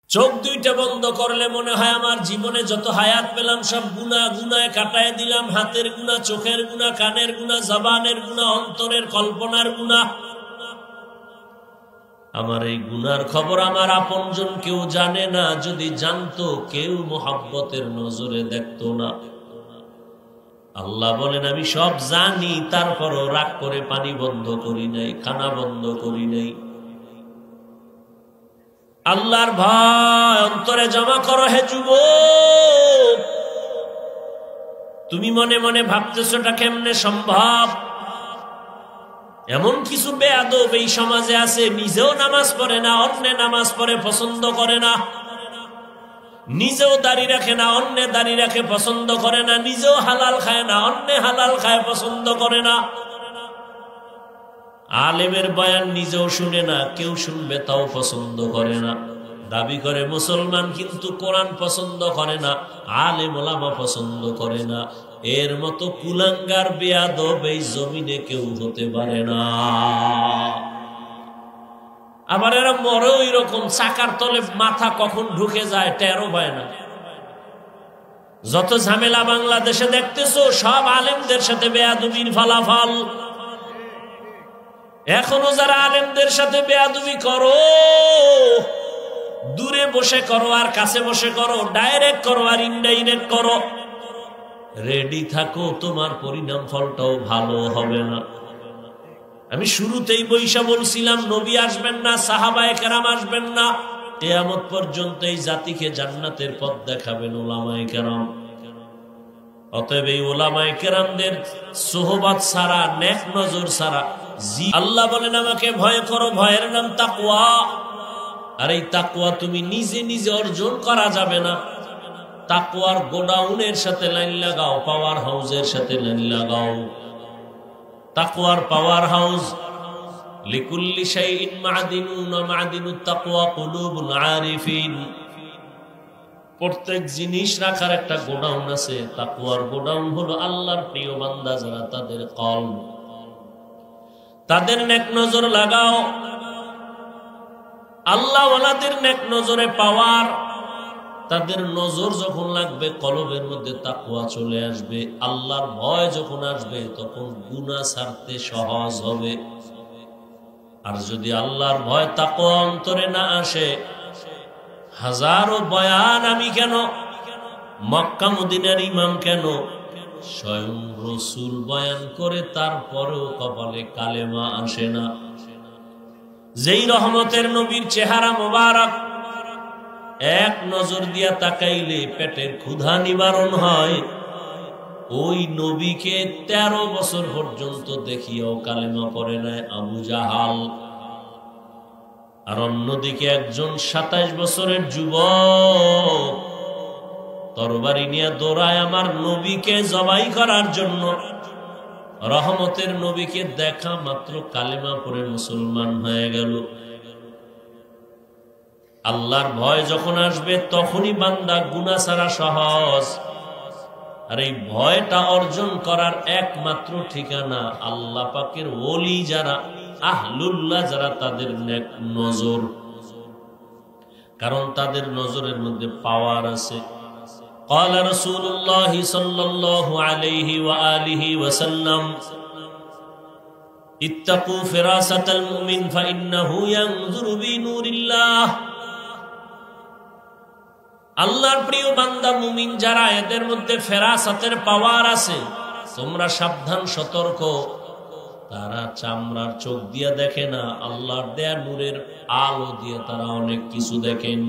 চোখ দুইটা বন্ধ করলে মনে হয় আমার জীবনে যত হায়াত পেলাম সব গুনাহ গুনায় কাটায় দিলাম। হাতের গুনাহ, চোখের গুনাহ, কানের গুনাহ, জবানের গুনাহ, অন্তরের কল্পনার গুনাহ। আমার এই গুনার খবর আমার আপনজন কেউ জানে না। যদি জানতো কেউ মোহাব্বতের নজরে দেখতো না। আল্লাহ বলেন আমি সব জানি, তারপরও রাগ করে পানি বন্ধ করি নাই, খানা বন্ধ করি নাই। আল্লাহর ভয় অন্তরে জমা করো হে যুবক। তুমি মনে মনে ভাবতেছো এটা কেমনে সম্ভব? এমন কিছু বেয়াদব এই সমাজে আছে, নিজেও নামাজ পড়ে না, অন্যে নামাজ পড়ে পছন্দ করে না। নিজেও দাড়ি রাখে না, অন্যে দাড়ি রাখে পছন্দ করে না। নিজেও হালাল খায় না, অন্যে হালাল খায় পছন্দ করে না। আলেমের বয়ান নিজেও শুনে না, কেউ শুনবে তাও পছন্দ করে না। দাবি করে মুসলমান, কিন্তু কোরআন পছন্দ করে না, আলেম ওলামা পছন্দ করে না। এর মতো কুলাঙ্গার বেয়াদব এই জমিনে কেউ হতে পারে না। আবার এরা মরে ওই রকম, চাকার তলে মাথা কখন ঢুকে যায় টেরও পায় না। যত ঝামেলা বাংলাদেশে দেখতেছো সব আলেমদের সাথে বেয়াদবির ফলাফল। এখনো যারা আলেমদের সাথে বেয়াদবি করো, দূরে বসে করো আর কাছে বসে করো, ডাইরেক্ট করো আর ইনডাইরেক্ট করো, রেডি থাকো, তোমার পরিণাম ফলটাও ভালো হবে না। আমি শুরুতেই বৈশা বলছিলাম নবী আসবেন না, সাহাবায়ে কেরাম আসবেন না, কিয়ামত পর্যন্ত এই জাতিকে জান্নাতের পথ দেখাবেন উলামায়ে কেরাম। অতএব এই উলামায়ে কেরামদের সোহবত ছাড়া, নেক নজর ছাড়া আল্লাহ বলেন আমাকে ভয় করো, ভয়ের নাম তাকওয়া। আর এই তাকওয়া তুমি নিজে নিজে অর্জন করা যাবে না। তাকওয়ার গোডাউনের সাথে লাইন লাগাও, পাওয়ার হাউসের সাথে লাইন লাগাও। তাকওয়ার পাওয়ার হাউস লিকুল্লি শাইইন মা'দিনুন ওয়া মা'দিনুত তাকওয়া কুলুবুল আরিফিন। প্রত্যেক জিনিস রাখার একটা গোডাউন আছে। তাকওয়ার গোডাউন হলো আল্লাহর প্রিয় বান্দা যারা, তাদের কলব, তাদের নেক নজর লাগাও। আল্লাহ ওয়ালাদের নেক নজরে পাওয়ার, তাদের নজর যখন লাগবে কলবের মধ্যে তাকওয়া চলে আসবে। আল্লাহর ভয় যখন আসবে তখন গুনাহ ছাড়তে সহজ হবে। আর যদি আল্লাহর ভয় তাকওয়া অন্তরে না আসে, হাজারো বয়ান আমি কেন, মক্কা মদিনার ইমাম কেন, স্বয়ং রাসূল বয়ান করে তারপরেও কপালে কালেমা আসে না। যেই রহমতের নবীর চেহারা মোবারক এক নজর দিয়া তাকাইলে পেটের ক্ষুধা নিবারণ হয়, ওই নবীকে 13 বছর পর্যন্ত দেখিয়াও কালেমা পড়ে নাই আবু জাহাল। আর অন্যদিকে একজন 27 বছরের যুবক তরবারি নিয়ে দৌড়ায় আমার নবীকে জবাই করার জন্য। রহমতের নবীকে দেখা মাত্র কালেমা পড়ে মুসলমান হয়ে গেল। আল্লাহর ভয় যখন আসবে তখনই বান্দা গুনাহ ছাড়া সহজ। আর এই ভয়টা অর্জন করার একমাত্র ঠিকানা আল্লাহ পাকের ওলি যারা, আহলুল্লাহ যারা, তাদের নেক নজর। কারণ তাদের নজরের মধ্যে পাওয়ার আছে। قال رسول الله صلى الله عليه وآله وسلم اتقوا فراسة المؤمن فإنه ينظر بنور الله। আল্লাহর প্রিয় বান্দা মুমিন যারা, এদের মধ্যে ফেরাসাতের পাওয়ার আছে। তোমরা সাবধান, সতর্ক। তারা চামড়ার চোখ দিয়ে দেখে না, আল্লাহর দেয়া নূরের আলো দিয়ে তারা অনেক কিছু দেখেন।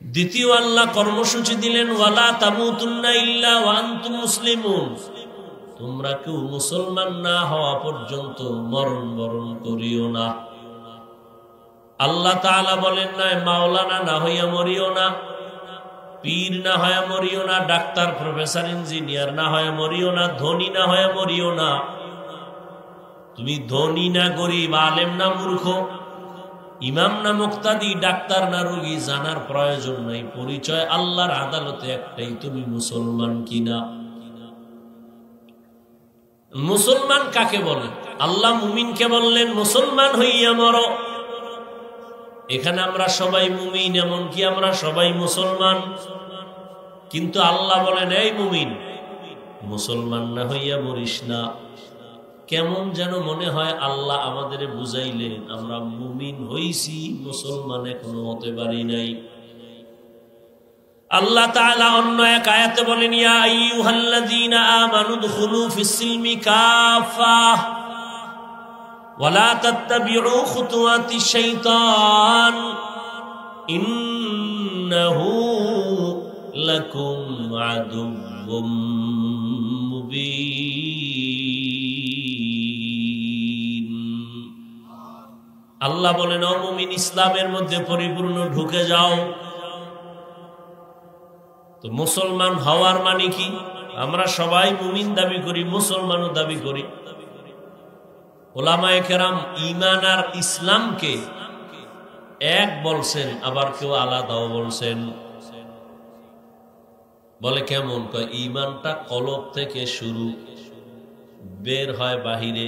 দ্বিতীয় আল্লাহ কর্মসূচি দিলেন, ওয়ালা তামুতুন্না ইল্লা ওয়া আনতুম মুসলিমুন। তোমরা কেউ মুসলমান না হওয়া পর্যন্ত মরণ বরণ করিও না। আল্লাহ তাআলা বলেন না মাওলানা না হইয়া মরিও না, পীর না হইয়া মরিও না, ডাক্তার, প্রফেসর, ইঞ্জিনিয়ার না হইয়া মরিও না, ধনী না হইয়া মরিও না। তুমি ধনী না গরিব, আলেম না মূর্খ, ইমাম না মুক্তাদি, ডাক্তার না রোগী, জানার প্রয়োজন নাই। পরিচয় আল্লাহর আদালতে একটাই, তুমি মুসলমান কিনা। মুসলমান কাকে বলে? আল্লাহ মুমিনকে বললেন মুসলমান হইয়া মরো। এখানে আমরা সবাই মুমিন, এমনকি আমরা সবাই মুসলমান, কিন্তু আল্লাহ বলেন এই মুমিন, মুসলমান না হইয়া মরিস না। কেমন যেন মনে হয় আল্লাহ আমাদের বুঝাইলেন আমরা মুমিন হইছি, মুসলমান এখনো হতে পারি নাই। আল্লাহ তাআলা অন্য এক আয়াতে বলেন ইয়া আইয়ুহাল্লাযীনা আমানু দুখুলু ফিস-সিলমি কাফা ওয়ালা তাত্তাবিউ খুতুওয়াতিশ শাইতান ইন্নাহু লাকুম আদুউম মুবিন। আল্লাহ বলেন ও মুমিন, ইসলামের মধ্যে পরিপূর্ণ ঢুকে যাও। তো মুসলমান হওয়ার মানে কি? আমরা সবাই মুমিন দাবি করি, মুসলমানও দাবি করি। উলামায়ে কেরাম ঈমান আর ইসলামকে এক বলছেন, আবার কেউ আলাদাও বলছেন। বলে কেমন? কয় ঈমানটা কলব থেকে শুরু, বের হয় বাহিরে,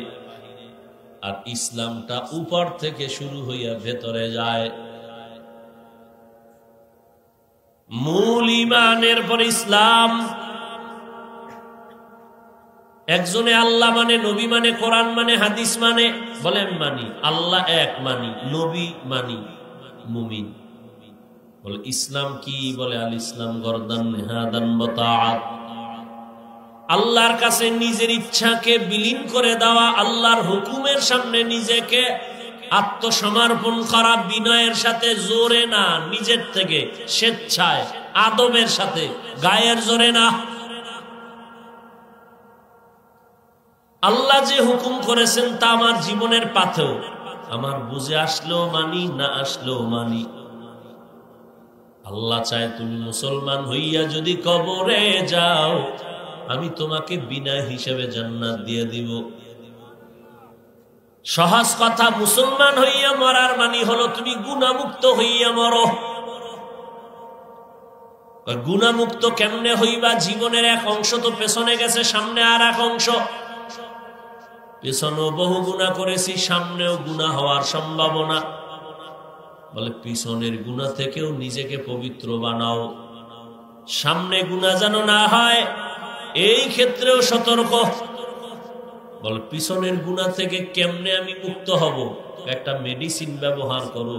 আর ইসলামটা উপর থেকে শুরু হইয়া ভেতরে যায়। মূল ঈমানের পর ইসলাম। একজনে আল্লাহ মানে, নবী মানে, কোরআন মানে, হাদিস মানে, বলেন মানি। আল্লাহ এক মানি, নবী মানি, মুমিন। বলে ইসলাম কি? বলে আল ইসলাম গরদান নেহাদান বতাআত, আল্লাহর কাছে নিজের ইচ্ছাকে বিলীন করে দেওয়া, আল্লাহর হুকুমের সামনে নিজেকে আত্মসমর্পণ করা, বিনয়ের সাথে, জোরে না, নিজের থেকে স্বেচ্ছায়, আদবের সাথে, গায়ের জোরে না। আল্লাহ যে হুকুম করেছেন তা আমার জীবনের পাথেও, আমার বুঝে আসলেও মানি, না আসলেও মানি। আল্লাহ চায় তুমি মুসলমান হইয়া যদি কবরে যাও, আমি তোমাকে বিনা হিসেবে জান্নাত দিয়ে দিব। সহজ কথা, মুসলমান হইয়া মরার মানে হলো তুমি গুনাহমুক্ত হইয়া মরো। গুনাহমুক্ত কেমনে হইবা? জীবনের এক অংশ তো পেছনে গেছে, সামনে আর এক অংশ। পেছনেও বহু গুনাহ করেছি, সামনেও গুনাহ হওয়ার সম্ভাবনা। বলে পিছনের গুনাহ থেকেও নিজেকে পবিত্র বানাও, সামনে গুনাহ যেন না হয়, এই ক্ষেত্রেও সতর্ক। বলে পিছনের গুনাহ থেকে কেমনে আমি মুক্ত হব? একটা মেডিসিন ব্যবহার করো,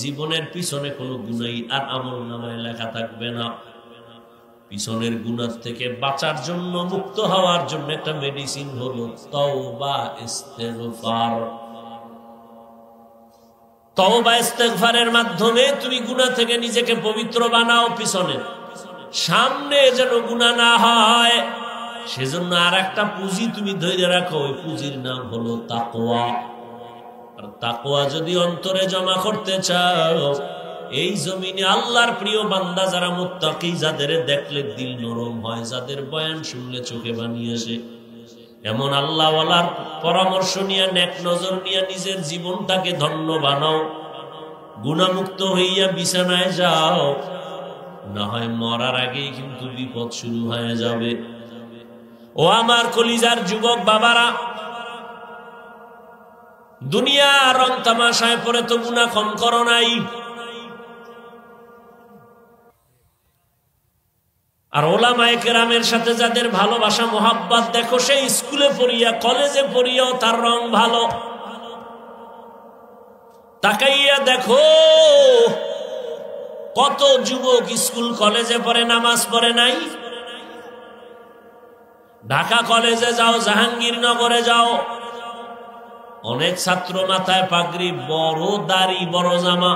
জীবনের পিছনে কোনো গুনাহই আর আমলনামায় লেখা থাকবে না। পিছনের গুনাহ থেকে বাঁচার জন্য, মুক্ত হওয়ার জন্য একটা মেডিসিন হলো তওবা ইস্তেগফার। তওবা ইস্তেগফারের মাধ্যমে তুমি গুনাহ থেকে নিজেকে পবিত্র বানাও। পিছনে, সামনে যেন গুনাহ না হয়, সেজন্য আর একটা পুঁজি তুমি ধরে রাখো, ওই পুঁজির নাম হলো তাকওয়া। আর তাকওয়া যদি অন্তরে জমা করতে চাও, এই জমিনে আল্লাহর প্রিয় বান্দা যারা মুত্তাকি, যাদের দেখলে দিল নরম হয়, যাদের বয়ান শুনলে চোখে পানি আসে, এমন আল্লাহওয়ালার পরামর্শ নিয়ে, নেক নজর নিয়ে নিজের জীবনটাকে ধন্য বানাও। গুনাহমুক্ত হইয়া বিছানায় যাও, না হয় মরার আগেই কিন্তু বিপদ শুরু হয়ে যাবে। ও আমার কলিজার যুবক বাবারা, দুনিয়া রং তামাশায় পরে তো গুনাহ কম করো নাই। আর ওলামায়ে কেরামের সাথে যাদের ভালোবাসা মোহাব্বত দেখো, সেই স্কুলে পড়িয়া, কলেজে পড়িয়াও তার রং ভালো। তাকাইয়া দেখো কত যুবক স্কুল কলেজে পড়ে, নামাজ পড়ে নাই। ঢাকা কলেজে যাও, জাহাঙ্গীরনগরে যাও, অনেক ছাত্র মাথায় পাগড়ি, বড় দাড়ি, বড় জামা,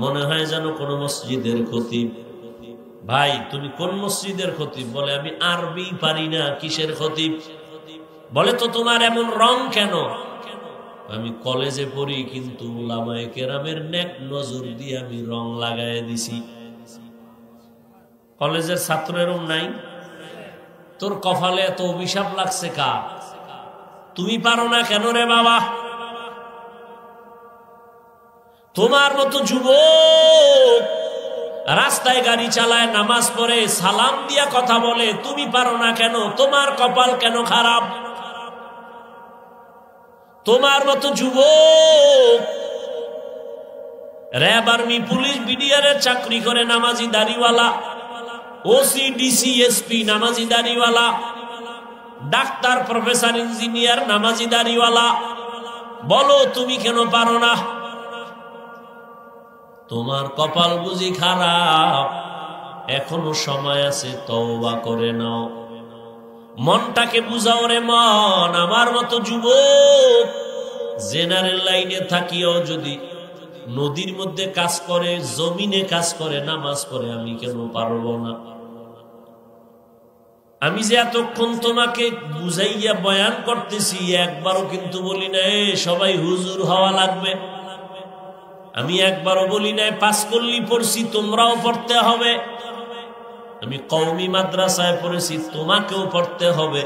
মনে হয় যেন কোন মসজিদের খতিব। ভাই তুমি কোন মসজিদের খতিব? বলে আমি আরবি পারি না। কিসের খতিব? বলে তো তোমার এমন রং কেন? আমি কলেজে পড়ি, কিন্তু উলামায়ে কেরামের নেক নজর দিয়ে আমি রং লাগায় দিছি। কলেজের ছাত্রেরও নাই? তোর কপালে এত অভিশাপ লাগছে কার? তুমি পারো না কেন রে বাবা? তোমার মতো যুবক রাস্তায় গাড়ি চালায়, নামাজ পড়ে, সালাম দিয়া কথা বলে, তুমি পারো না কেন? তোমার কপাল কেন খারাপ? তোমার মতো যুবক র‍্যাব, আর্মি, পুলিশ, বিডিআরের চাকরি করে নামাজি দাড়িওয়ালা, ওসি, ডিসি, এসপি নামাজি দাড়িওয়ালা, ডাক্তার, প্রফেসর, ইঞ্জিনিয়ার নামাজি দাড়িওয়ালা। বলো তুমি কেন পারো না? তোমার কপাল বুঝি খারাপ? এখনো সময় আছে, তওবা করে নাও। মনটাকে বুঝাও রে মন। আমার মতো যুবক জেনারেল লাইনে থাকিও যদি নদীর মধ্যে কাজ করে, জমিনে কাজ করে, নামাজ পড়ে, আমি কেন পারবো না? আমি যে এতক্ষণ তোমাকে বুঝাইয়া বয়ান করতেছি, একবারও কিন্তু বলি না সবাই হুজুর হওয়া লাগবে। আমি একবারও বলি নাই পাঁচকল্লি পড়ছি তোমরাও পড়তে হবে। আমি কওমি মাদ্রাসায় পড়েছি, তোমাকেও পড়তে হবে।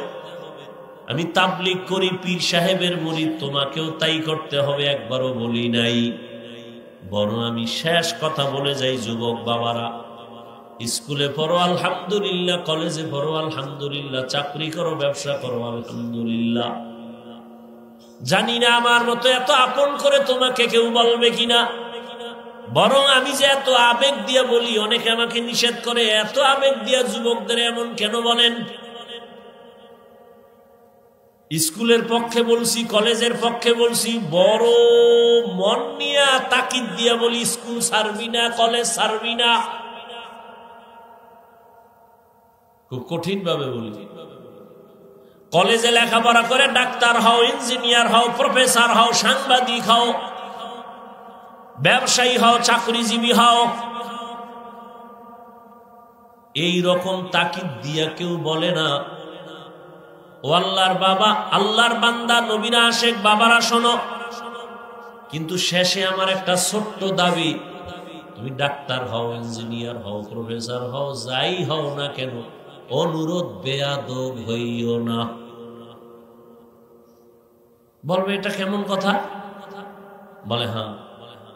আমি তাবলীগ করি, পীর সাহেবের মুরিদ, তোমাকেও তাই করতে হবে। একবারও বলি নাই। বরং আমি শেষ কথা বলে যাই, যুবক বাবারা, স্কুলে পড়ো আলহামদুলিল্লাহ, কলেজে পড়ো আলহামদুলিল্লাহ, চাকরি করো, ব্যবসা করো আলহামদুলিল্লাহ। জানি না আমার মতো এত আপন করে তোমাকে কেউ বলবে কিনা। বরং আমি যে এত আবেগ দিয়ে বলি, অনেকে আমাকে নিষেধ করে, এত আবেগ দিয়ে যুবকদের এমন কেন বলেন? স্কুলের পক্ষে বলছি, কলেজের পক্ষে বলছি, বড় মন নিয়ে তাকিদ দিয়ে বলি, স্কুল ছাড়বি না, কলেজ ছাড়বি না। খুব কঠিন ভাবে বলি। কলেজে লেখাপড়া করে ডাক্তার হও, ইঞ্জিনিয়ার হও, প্রফেসর হও, সাংবাদিক হও, ব্যবসায়ী হও, চাকরিজীবী হও। এই রকম তাকিদ দিয়া কেউ বলে না ও আল্লাহর বাবা, আল্লাহর বান্দা, নবীরা আশেক, বাবারা শোনো। কিন্তু শেষে আমার একটা ছোট্ট দাবি, তুমি ডাক্তার হও, ইঞ্জিনিয়ার হও, প্রফেসর হও, যাই হও না কেন, অনুরোধ বেয়াদব হইও না। বলবে এটা কেমন কথা? বলে হ্যাঁ,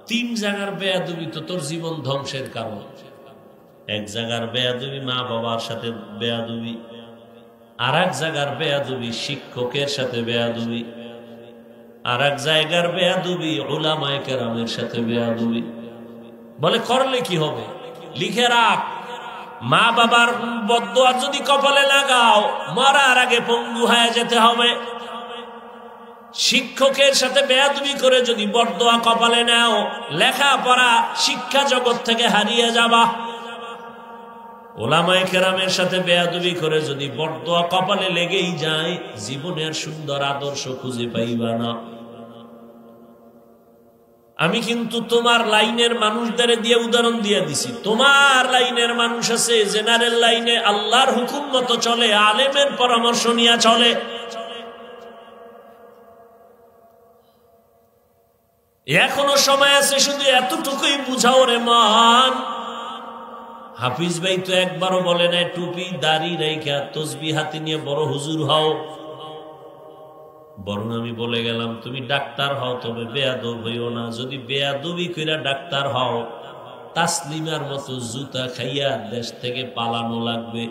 3 জায়গার বেয়াদবি তো তোর জীবন ধ্বংসের কারণ। এক জায়গার বেয়াদবি মা বাবার সাথে বেয়াদবি, আর এক জায়গার বেয়াদবি শিক্ষকের সাথে বেয়াদবি, আর এক জায়গার বেয়াদবি উলামায়ে কেরামের সাথে বেয়াদবি। বলে করলে কি হবে? লিখে রাখ, মা বাবার বদদুয়া যদি কপালে লাগাও, মরার আগে পঙ্গু হয়ে যেতে হবে। শিক্ষকের সাথে বেয়াদবি করে যদি বদদুয়া কপালে নাও, লেখাপড়া শিক্ষা জগৎ থেকে হারিয়ে যাবা। উলামায়ে কেরামের সাথে বেয়াদবি করে যদি বদদুয়া কপালে লেগেই যায়, জীবনের সুন্দর আদর্শ খুঁজে পাইবা না। আমি কিন্তু তোমার লাইনের মানুষদের দিয়ে উদাহরণ দিয়ে দিছি। তোমার লাইনের মানুষ আছে জেনারেল লাইনে, আল্লাহর হুকুম মতো চলে, আলেমের পরামর্শ নিয়ে চলে। এখনো সময় আছে, শুধু এতটুকুই বুঝাও রে মান। হাফিজ ভাই তো একবারও বলে নাই টুপি দাড়ি রেখা তসবিহ হাতে নিয়ে বড় হুজুর হও। বরং আমি বলে গেলাম, তুমি ডাক্তার হও, তবে বেয়াদব হইও না। যদি বেয়াদবি কইরা ডাক্তার হও, তাসলিমার মতো জুতা খাইয়া দেশ থেকে পালানো লাগবে।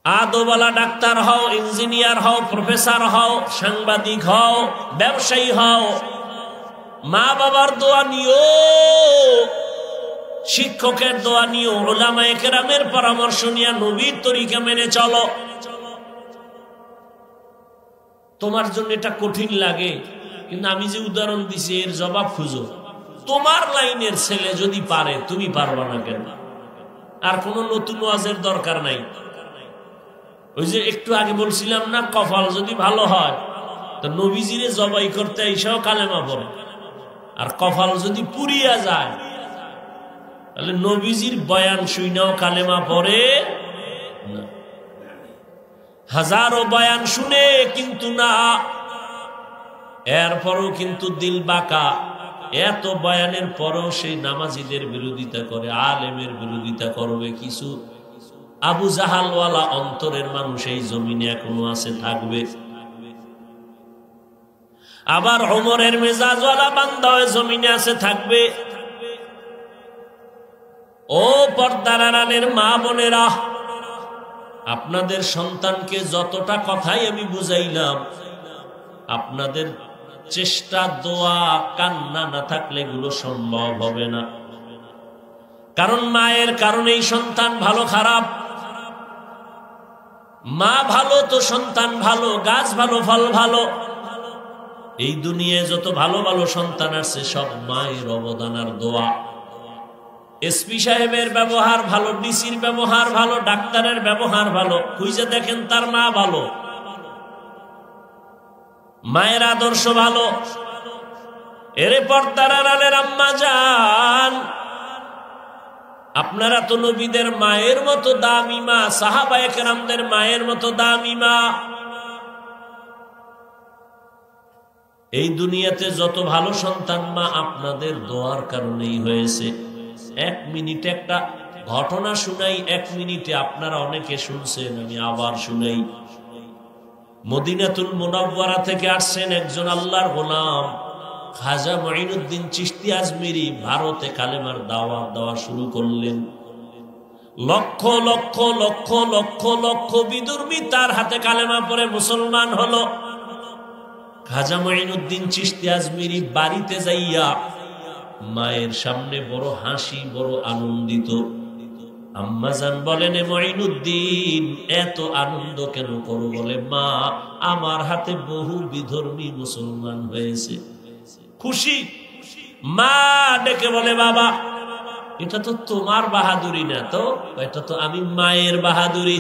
আদবালা ডাক্তার হও, ইঞ্জিনিয়ার হও, প্রফেসর হও, সাংবাদিক হও, ব্যবসায়ী হও, মা বাবার দোয়া নিও, শিক্ষকের দোয়া নিও, উলামায়ে কেরামের পরামর্শ নিয়ে নবীর তরিকা মেনে চলো। তোমার জন্য এটা কঠিন লাগে, কিন্তু আমি যে উদাহরণ দিছি এর জবাব খুঁজো। তোমার লাইনের ছেলে যদি পারে, তুমি পারবা না কেন? আর কোন নতুন ওয়াজের দরকার নাই। ওই যে একটু আগে বলছিলাম না, কপাল যদি ভালো হয় তো নবীজিরে জবাই করতে এসেও কালেমা পড়ে। আর কপাল যদি পুড়িয়া যায়, তাহলে নবীজির বয়ান শুইনাও কালেমা পড়ে না। হাজারো বয়ান শুনে কিন্তু না, এরপরও কিন্তু দিল বাঁকা। এত বয়ানের পরও সেই নামাজিদের বিরোধিতা করে, আলেমের বিরোধিতা করবে। কিছু আবু জাহালওয়ালা অন্তরের মানুষ এই জমিনে এখনো আছে, থাকবে। আবার ওমরের মেজাজওয়ালা বান্দা ওই জমিনে আছে, থাকবে। ও পর্দার আড়ালের মা বোনেরা, আপনাদের সন্তানকে যতটা কথাই আমি বুঝাইলাম, আপনাদের চেষ্টা, দোয়া, কান্না না থাকলে এগুলো সম্ভব হবে না। কারণ মায়ের কারণেই সন্তান ভালো খারাপ। মা ভালো তো সন্তান ভালো, গাছ ভালো, ফল ভালো। এই দুনিয়ায় যত ভালো ভালো সন্তান আছে সব মায়ের অবদান আর দোয়া। এসপি সাহেবের ব্যবহার ভালো, ডিসির ব্যবহার ভালো, ডাক্তারের ব্যবহার ভালো, খুঁজে দেখেন তার মা ভালো, মায়ের আদর্শ ভালো। এরে পর্দার আড়ালের আম্মা জান, আপনারা তো নবীদের মায়ের মতো দামি মা, সাহাবায়ে কেরামদের মায়ের মতো দামি মা। এই দুনিয়াতে যত ভালো সন্তান মা আপনাদের দোয়ার কারণেই হয়েছে। এক মিনিটে একটা ঘটনা শুনাই, এক মিনিটে আপনারা অনেকে শুনছেন, আমি আবার শুনাই। মদিনাতুল মুনাওয়ারা থেকে আসছেন একজন আল্লাহর গোলাম খাজা মঈনুদ্দিন চিশতি আজমিরি, ভারতে কালেমার দাওয়াত দেওয়া শুরু করলেন। লক্ষ লক্ষ লক্ষ লক্ষ লক্ষ বিদুর্মী তার হাতে কালেমা পড়ে মুসলমান হলো। খাজা মঈনুদ্দিন চিশতি আজমিরি বাড়িতে যাইয়া মায়ের সামনে বড় হাসি, বড় আনন্দিত। আম্মাজান বলেন, মঈনুদ্দিন এত আনন্দ কেন করো? বলে, মা আমার হাতে বহু বিধর্মী মুসলমান হয়েছে। খুশি। মা ডেকে বলে, বাবা এটা তো তোমার বাহাদুরি না, তো এটা তো আমি মায়ের বাহাদুরি।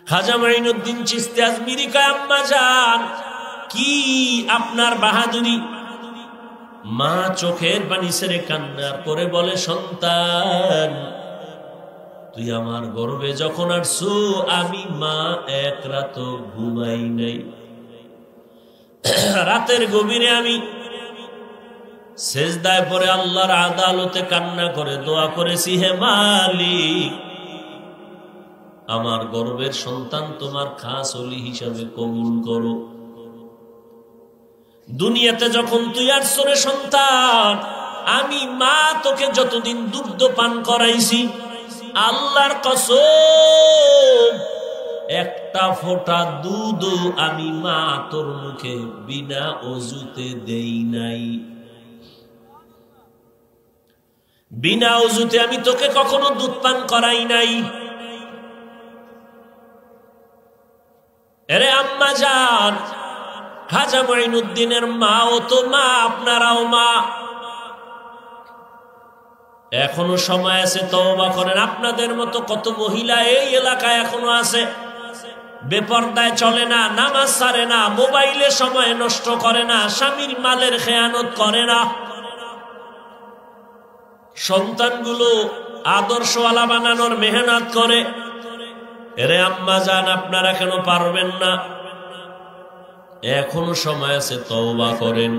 খাজা মঈনুদ্দিন চিশতি আজমিরি কয়, আম্মাজান কি আপনার বাহাদুরি? মা চোখের পানি ছেড়ে কান্না করে বলে, সন্তান তুই আমার গর্ভে যখন আসছো আমি মা এক রাত ঘুমাই নাই। রাতের গভীরে আমি সেজদায় পড়ে আল্লাহর আদালতে কান্না করে দোয়া করেছি, হে মালিক আমার গর্ভের সন্তান তোমার খাস ওলি হিসাবে কবুল করো। দুনিয়াতে যখন তুই আসছো রে সন্তান, আমি মা তোকে যতদিন দুগ্ধ পান করাইছি, আল্লাহর কসম একটা ফোঁটা দুধও আমি মা তোর মুখে বিনা ওযুতে দেই নাই। বিনা ওযুতে আমি তোকে কখনো দুধ পান করাই নাই। এরে আম্মা জান, খাজা মঈনুদ্দিনের মাও তো মা, আপনারাও মা। এখনো সময় আছে, তওবা করেন। আপনাদের মতো কত মহিলা এই এলাকায় এখনো আছে, বেপরদায় চলে না, নামাজ ছাড়ে না, মোবাইলে সময় নষ্ট করে না, স্বামীর মালের খেয়ানত করে না, সন্তানগুলো আদর্শওয়ালা বানানোর মেহনত করে। এরে আম্মা জান, আপনারা কেন পারবেন না? এখনো সময় আছে, তওবা করেন।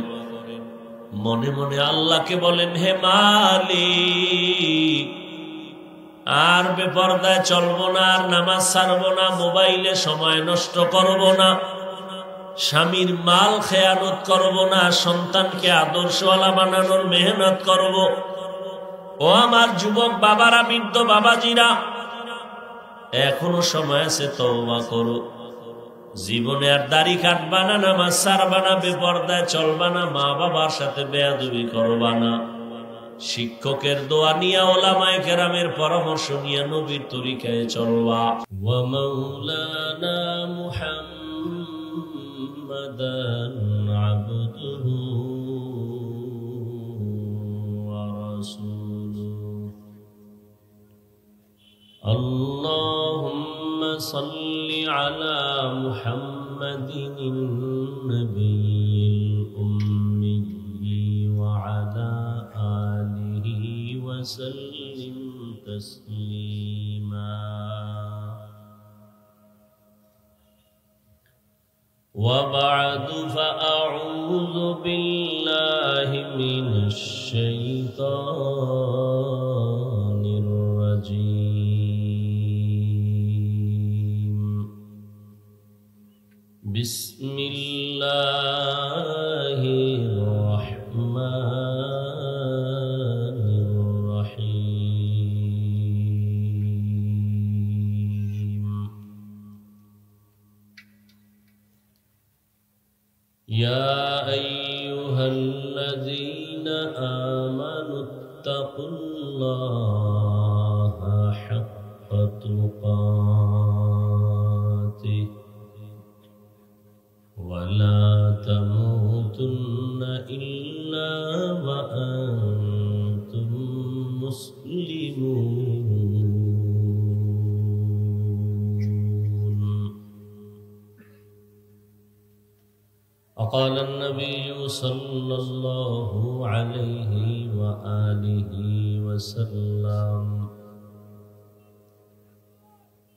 মনে মনে আল্লাহকে বলেন, হে মালিক আর বেপরদায় চলবো না, আর নামাজ ছাড়বো না, মোবাইলে সময় নষ্ট করব না, স্বামীর মাল খেয়ানত করব না, সন্তানকে আদর্শওয়ালা বানানোর মেহনত করব। ও আমার যুবক বাবারা, বৃদ্ধ বাবাজিরা, এখনো সময় আছে, তওবা করো। জীবনে আর দাড়ি কাটবা না, নামাজ ছাড়বা না, বেপরদায় চলবা না, মা বাবার সাথে বেয়াদবি করবা না, শিক্ষকের দোয়া নিয়া, ওলামায়ে কেরামের পরামর্শ নিয়া নবীর তরিকায় চলবা। ওয়া মাওলানা মুহাম্মাদান আবদুহু ওয়া রাসূলুহু। আল্লাহুম্মা সাল্লি আলা মুহাম্মাদিন নবিয়্যিল উম্মি ওয়া আলা আলিহি ওয়া সাল্লিম তাসলিমা। ওয়া বা'দু ফাআউযু বিল্লাহি মিনাশ শাইতানির রাজীম। বিসমিল্লাহির রাহমানির রাহিম। الذين آمنوا اتقوا الله حق تقاته ولا تموتن إلا وأنتم مسلمون. وقال النبي صلى الله عليه وآله وسلم: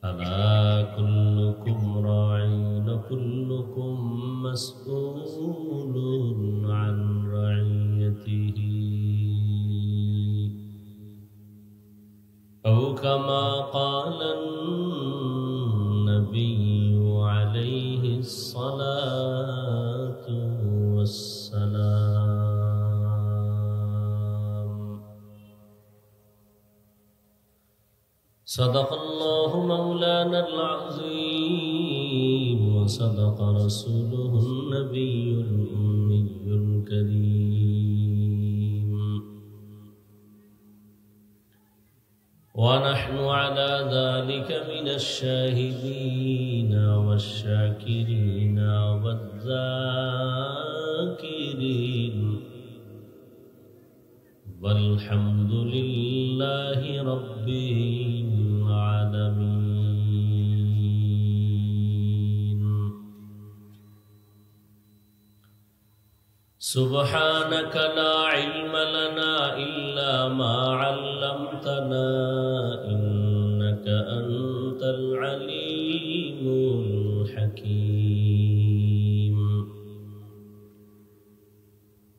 ألا كلكم راع وكلكم مسؤول عن رعيته، أو كما قال النبي عليه الصلاة والسلام. صدق الله مولانا العظيم وصدق رسوله النبي الأمي الكريم، ونحن على ذلك من الشاهدين والشاكرين والذاكرين، والحمد لله رب العالمين. سبحانك لا علم لنا إلا ما علمتنا إنك أنت العليم الحكيم.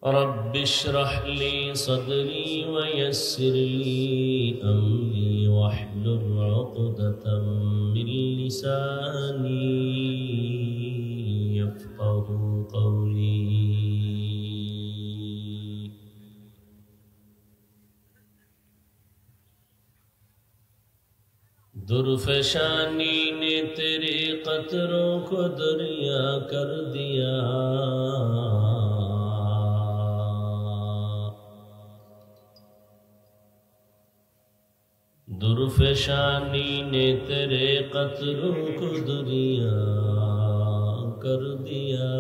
رب اشرح لي صدري ويسر لي أمري واحلل عقدة من لساني يفقه قولي. दुर्फशानी ने तेरे कतरों को दरिया कर दिया, दुर्फशानी ने तेरे कतरों को दरिया कर दिया,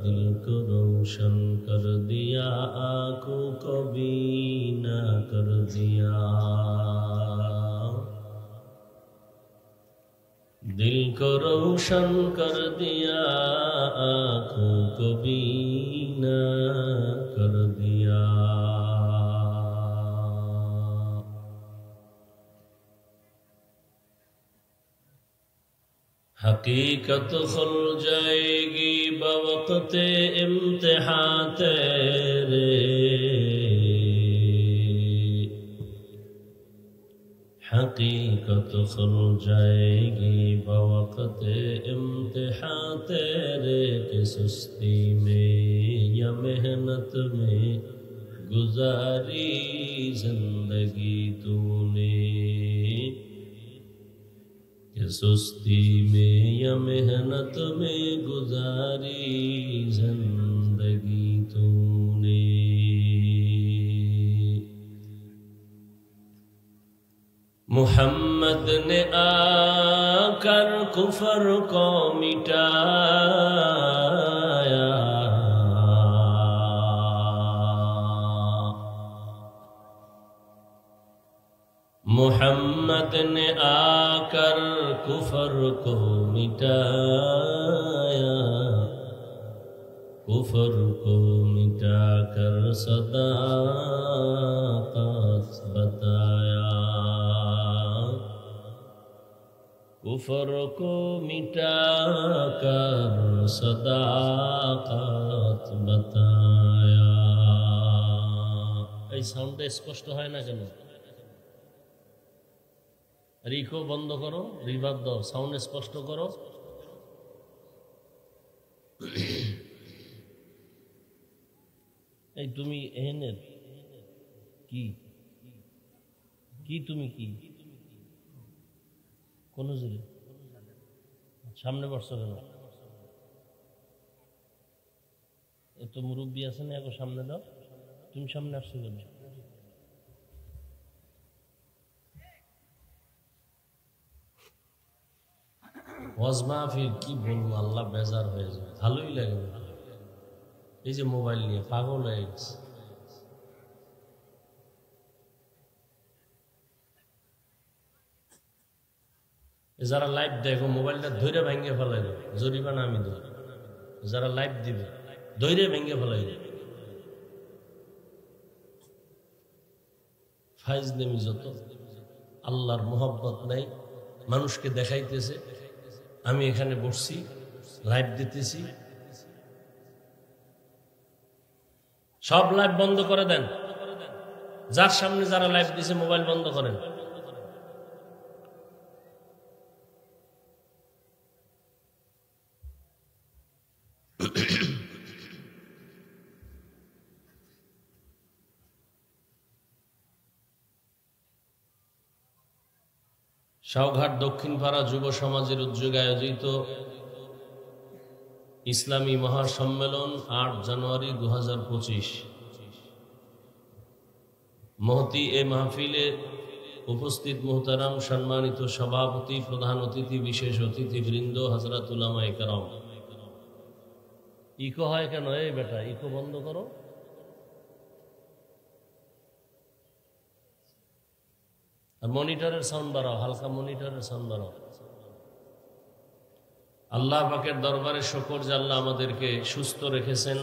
दिल को रोशन कर दिया, आँखों को बीना कर दिया, दिल को रोशन कर दिया, आँखों को बीना कर दिया। हकीकत खुल जाएगी बवक़्ते इम्तिहान तेरे, हकीकत खुल जाएगी बवक़्ते इम्तिहान तेरे, कि सुस्ती में या मेहनत में गुजारी जिंदगी तूने, कि सुस्ती में या मेहनत में गुजारी जिंदगी तूने। मुहम्मद ने आकर कुफर को मिटाया, मुहम्मद ने आकर कुफर को मिटाया, कुफर को मिटाकर सदाकत बताया, कुफर को मिटाकर सदाकत बताया। এই সাউন্ডটা স্পষ্ট হয় না কেন? রিকো বন্ধ করো, রিভার্ব দাও, সাউন্ড স্পষ্ট করো। এই তুমি এহেনের কি কি তুমি কি কোন জিরে সামনে বসছো কেন? যত মুরব্বী আছেন এক সামনে দাও, তুমি সামনে আসছো কেন? ওয়াজ মাহফিল কি বলবো, আল্লাহ বেজার হয়ে যায়, ভালোই লাগে না। এই যে মোবাইল নিয়ে পাগল হয়ে গেছে। যারা লাইভ দেখো মোবাইলটা ধৈরে ভেঙে ফেলাই, জরিমানা আমি দেব। যারা লাইভ দিবে ধৈরে ভেঙে ফেলাই, ফাইজ নেমি যত, আল্লাহর মোহব্বত নাই, মানুষকে দেখাইতেছে আমি এখানে বসছি লাইভ দিতেছি। সব লাইভ বন্ধ করে দেন, যার সামনে যারা লাইভ দিছে মোবাইল বন্ধ করেন। শাওঘাট দক্ষিণপাড়া যুব সমাজের উদ্যোগে আয়োজিত ইসলামী মহাসম্মেলন 8 জানুয়ারি 2025। মহতি এ মাহফিলে উপস্থিত মুহতারাম সম্মানিত সভাপতি, প্রধান অতিথি, বিশেষ অতিথিবৃন্দ, হযরত উলামায়ে কেরাম। ইকো হয় কেন? এই বেটা ইকো বন্ধ করো। আর মনিটরের সাউন্ড বাড়াও, হালকা মনিটরের সাউন্ড বাড়াও। আল্লাহ পাকের দরবারে শুকর যে আল্লাহ আমাদেরকে সুস্থ রেখেছেন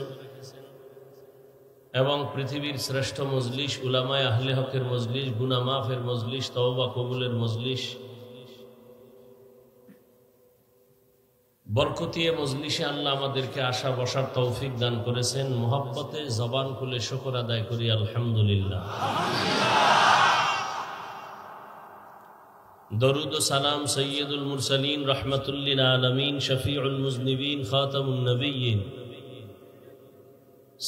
এবং পৃথিবীর শ্রেষ্ঠ মজলিস, উলামায়ে আহলে হকের মজলিস, গুনাহ মাফের মজলিস, তওবা কবুলের মজলিস, বরকতিয়ে মজলিসে আল্লাহ আমাদেরকে আসা বসার তৌফিক দান করেছেন। মোহাব্বতে জবান খুলে শুকর আদায় করি আলহামদুলিল্লাহ। দরুদ ও সালাম সৈয়দুল মুরসালিন, রহমাতুল্লিল আলামিন, শফিউল মুজনিবিন, খাতামুন নবিয়্যিন,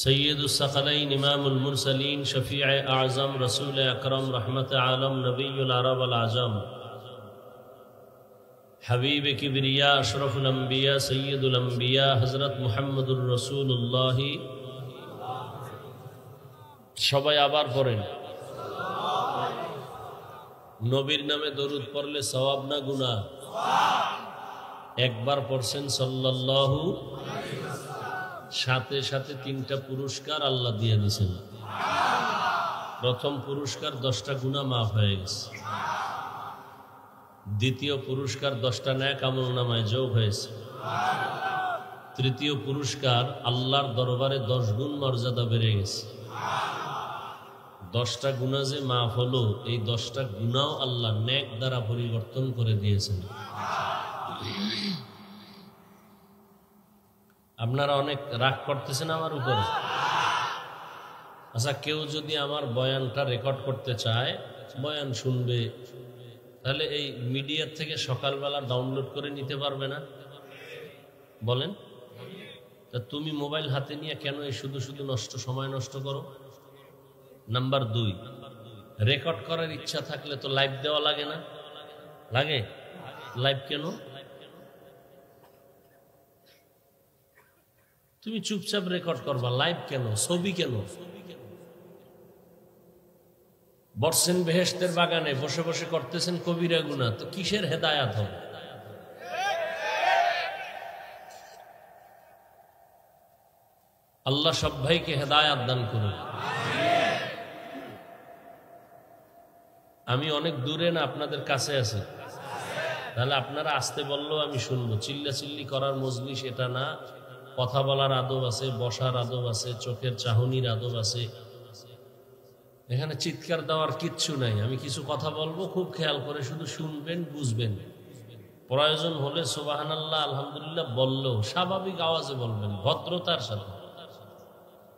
সৈয়দুস সাকালাইন, ইমামুল মুরসালিন, শফিয়ে আযম, রাসূল আকরাম, রহমতে আলম, নবিয়ুল আরব আল আজম, হাবিব কিবরিয়া, আশরাফুল আম্বিয়া, সৈয়দুল আম্বিয়া, হযরত মুহাম্মদুর রাসূলুল্লাহ। সবাই আবার পড়েন। নবীর নামে দরুদ পড়লে সওয়াব না গুনাহ? একবার পড়ছেন সাল্লাল্লাহু, সাথে সাথে 3টা পুরস্কার আল্লাহ দিয়ে দিয়েছেন। প্রথম পুরস্কার 10টা গুনাহ মাফ হয়ে গেছে। দ্বিতীয় পুরস্কার 10টা নেক আমলনামায় যোগ হয়েছে। তৃতীয় পুরস্কার আল্লাহর দরবারে 10 গুণ মর্যাদা বেড়ে গেছে। 10টা গুনাহ যে মাফ হলো, এই 10টা গুনাহ আল্লাহ নেক দ্বারা পরিবর্তন করে দিয়েছেন। আপনারা অনেক রাগ করতেছেন আমার উপরে। আচ্ছা, কেউ যদি আমার বয়ানটা রেকর্ড করতে চায়, বয়ান শুনবে, তাহলে এই মিডিয়ার থেকে সকালবেলা ডাউনলোড করে নিতে পারবে না? বলেন। তা তুমি মোবাইল হাতে নিয়ে কেন এই শুধু শুধু সময় নষ্ট করো? নাম্বার 2, রেকর্ড করার ইচ্ছা থাকলে তো লাইভ দেওয়া লাগে না? লাগে? লাইভ কেন? তুমি চুপচাপ রেকর্ড করবা, লাইভ কেন? ছবি কেন? বসছেন বেহেশতের বাগানে, বসে বসে করতেছেন কবিরা গুনাহ, তো কিসের হেদায়াত হবে? আল্লাহ সব ভাইকে হেদায়াত দান করুন। আমি অনেক দূরে না, আপনাদের কাছে আছে, তাহলে আপনারা আসতে বললেও আমি শুনবো। চিল্লাচিল্লি করার মজলিস এটা না। কথা বলার আদব আছে, বসার আদব আছে, চোখের চাহনির আদব আছে। এখানে চিৎকার দেওয়ার কিচ্ছু নাই। আমি কিছু কথা বলবো, খুব খেয়াল করে শুধু শুনবেন, বুঝবেন। প্রয়োজন হলে সুবহানাল্লাহ আলহামদুলিল্লাহ বললেও স্বাভাবিক আওয়াজে বলবেন, ভদ্রতার সাথে।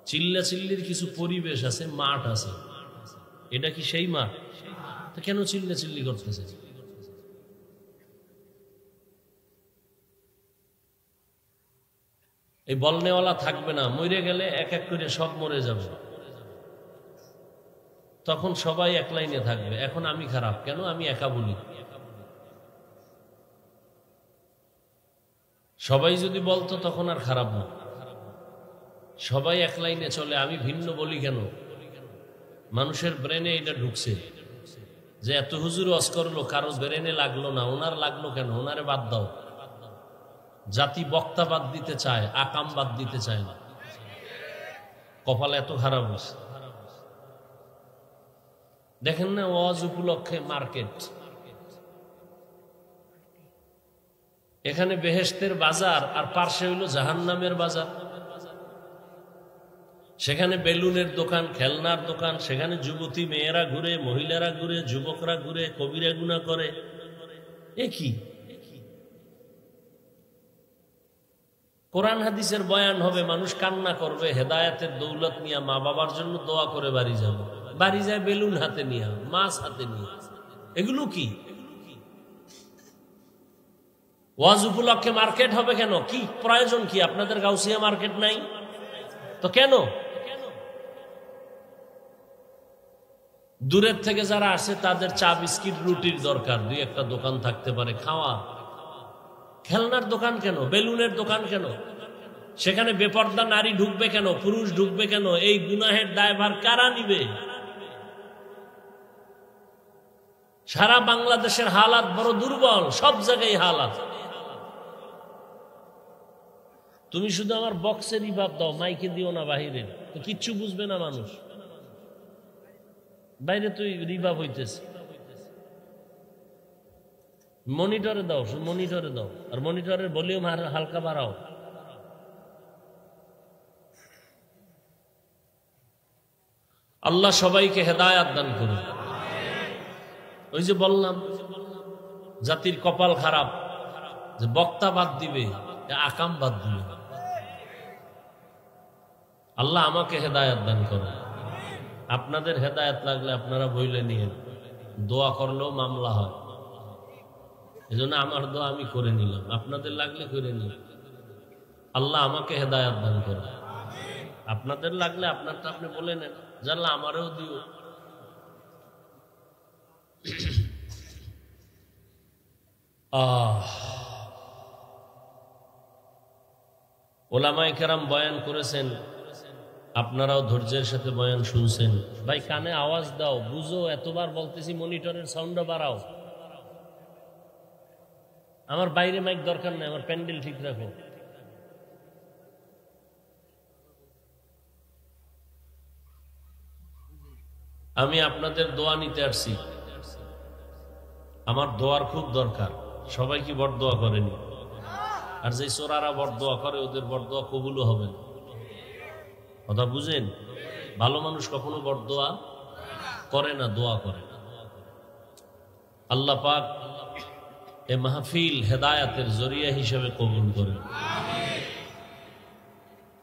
চিল্লাচিল্লির কিছু পরিবেশ আছে, মাঠ আছে। এটা কি সেই মাঠ? তো কেন চিল্লাচিল্লি করতেছে? এই বলনেওয়ালা থাকবে না, মরে গেলে এক এক করে সব মরে যাবে, তখন সবাই এক লাইনে থাকবে। এখন আমি খারাপ কেন? আমি একা বলি। সবাই যদি বলতো তখন আর খারাপ না। সবাই এক লাইনে চলে, আমি ভিন্ন বলি কেন? মানুষের ব্রেনে এটা ঢুকছে যে এত হুজুর ওয়াজ করলো, কারো ব্রেনে লাগলো না, ওনার লাগলো কেন? ওনারে বাদ দাও। জাতি বক্তা বাদ দিতে চায়, আকাম বাদ দিতে চায় না। কপাল এত খারাপ হয়েছে। দেখেন না, ওয়াজ উপলক্ষে মার্কেট, এখানে বেহেশতের বাজার আর পার্শ্বে হইল জাহান্নামের বাজার। সেখানে বেলুনের দোকান, খেলনার দোকান, সেখানে যুবতী মেয়েরা ঘুরে, মহিলারা ঘুরে, যুবকরা ঘুরে, কবিরা গুনাহ করে। এ কি? কোরআন হাদিসের বয়ান হবে, মানুষ কান্না করবে, হেদায়েতের দৌলত নিয়ে মা বাবার জন্য দোয়া করে বাড়ি যাবে। বাড়ি যায় বেলুন হাতে নিয়ে, মাছ হাতে নিয়ে। এগুলো কি? ওয়াজ উপলক্ষে মার্কেট হবে কেন? কি প্রয়োজন? কি আপনাদের গাউসিয়া মার্কেট নাই তো? কেন? দূরের থেকে যারা আসে তাদের চা বিস্কিট রুটির দরকার, দুই একটা দোকান থাকতে পারে খাওয়া। খেলনার দোকান কেন? বেলুনের দোকান কেন? সেখানে বেপর্দা নারী ঢুকবে কেন? পুরুষ ঢুকবে কেন? এই গুনাহের দায়ভার কারা নিবে? সারা বাংলাদেশের হালাত বড় দুর্বল, সব জায়গায় হালাত। তুমি শুধু আমার বক্সের রিভাব দাও, মাইকে দিও না বাহিরে, তো কিচ্ছু বুঝবে না মানুষ। বাইরে তুই রিভাব হইতেছে, মনিটরে দাও, মনিটরে দাও, আর মনিটরের ভলিউম হালকা বাড়াও। আল্লাহ সবাইকে হেদায়াত দান করুন। ওই যে বললাম, জাতির কপাল খারাপ, যে বক্তা বাদ দিবে, আকাম বাদ দিবে। আল্লাহ আমাকে হেদায়াত দান করুন। আপনাদের হেদায়াত লাগলে আপনারা বইলে নিয়ে, দোয়া করলেও মামলা হয়। এই জন্য আমার দোয়া আমি করে নিলাম, আপনাদের লাগলে করে নিলাম। আল্লাহ আমাকে হেদায়াত দান করুন। আপনাদের লাগলে আপনারটা আপনি বলে নেন, জানলা আমারও দিও। ওলামায়ে কেরাম বয়ান করেছেন, আপনারাও ধৈর্যের সাথে বয়ান শুনছেন। ভাই কানে আওয়াজ দাও, বুঝো, এতবার বলতেছি মনিটরের সাউন্ডটা বাড়াও। আমার বাইরে মাইক দরকার নেই, আমার প্যান্ডেল ঠিক রাখো। আমি আপনাদের দোয়া নিতে আসছি, আমার দোয়ার খুব দরকার। সবাই কি বড় দোয়া করেনি? আর যে চোরারা বড় দোয়া করে, ওদের বড় দোয়া কবুলও হবে না। কথা বুঝেন? ভালো মানুষ কখনো বড় দোয়া করে না, দোয়া করে। আল্লাহ পাক এ মাহফিল হেদায়াতের জরিয়া হিসেবে কবুল করেন।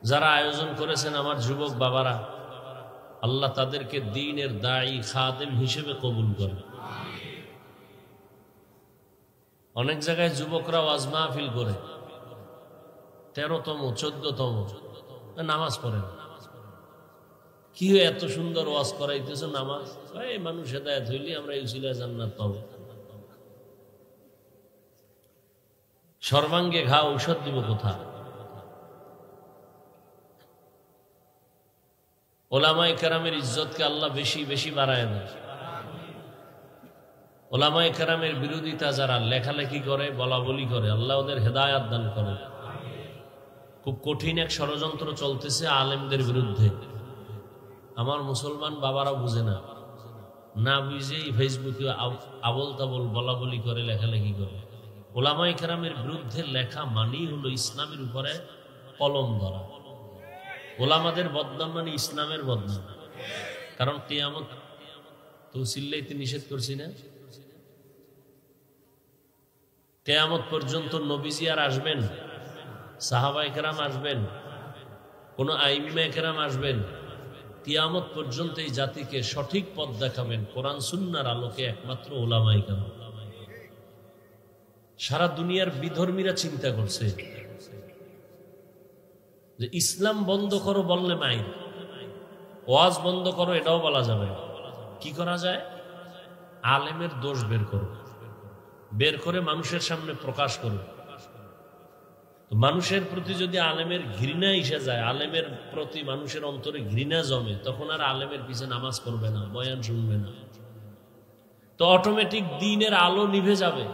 যারা আয়োজন করেছেন আমার যুবক বাবারা, আল্লাহ তাদেরকে দ্বীনের দায়ী খাদেম হিসেবে কবুল করেন। অনেক জায়গায় যুবকরা ওয়াজ মাহফিল করে, 13তম 14তম নামাজ পড়ে না। কি হয়ে এত সুন্দর ওয়াজ করাইতেছ নামাজ? এই মানুষ হেদায়েত হইলে আমরা এই উসিলায় জান্নাত পাবো। সর্বাঙ্গে ঘা ঔষধ দিব কোথা? ওলামায়ে কেরামের ইজ্জতকে আল্লাহ বেশি বেশি বাড়ায় দেয়। ওলামায়ে কেরামের বিরোধিতা যারা লেখালেখি করে, বলা বলি করে, আল্লাহ ওদের হেদায়াত দান করে। খুব কঠিন এক ষড়যন্ত্র চলতেছে আলেমদের বিরুদ্ধে। আমার মুসলমান বাবারা বুঝে না, না বুঝেই ফেসবুকে আবল তাবল বলা বলি করে, লেখালেখি করে। ওলামায়ে কেরামের বিরুদ্ধে লেখা মানেই হলো ইসলামের উপরে কলম ধরা। ওলামাদের বদনাম মানে ইসলামের বদনাম। কারণ কিয়ামত তো চিল্লাইতে নিষেধ করছি না? কিয়ামত পর্যন্ত নবীজি আর আসবেন, সাহাবায়ে কেরাম আসবেন, কোন আইম্মায়ে কেরাম আসবেন। কিয়ামত পর্যন্ত এই জাতিকে সঠিক পথ দেখাবেন কোরআন সুন্নাহর আলোকে একমাত্র ওলামায়ে কেরাম। সারা দুনিয়ার বিধর্মীরা চিন্তা করছে যে ইসলাম বন্ধ করো বললে মাইর, ওয়াজ বন্ধ করো এটাও বলা যাবে। কি করা যায়? আলেমের দোষ বের করো, বের করে মানুষের সামনে প্রকাশ করো। মানুষের প্রতি যদি আলেমের ঘৃণা এসে যায়, আলেমের প্রতি মানুষের অন্তরে ঘৃণা জমে, তখন আর আলেমের পিছে নামাজ পড়বে না, বয়ান শুনবে না, তো অটোমেটিক দ্বীনের আলো নিভে যাবে।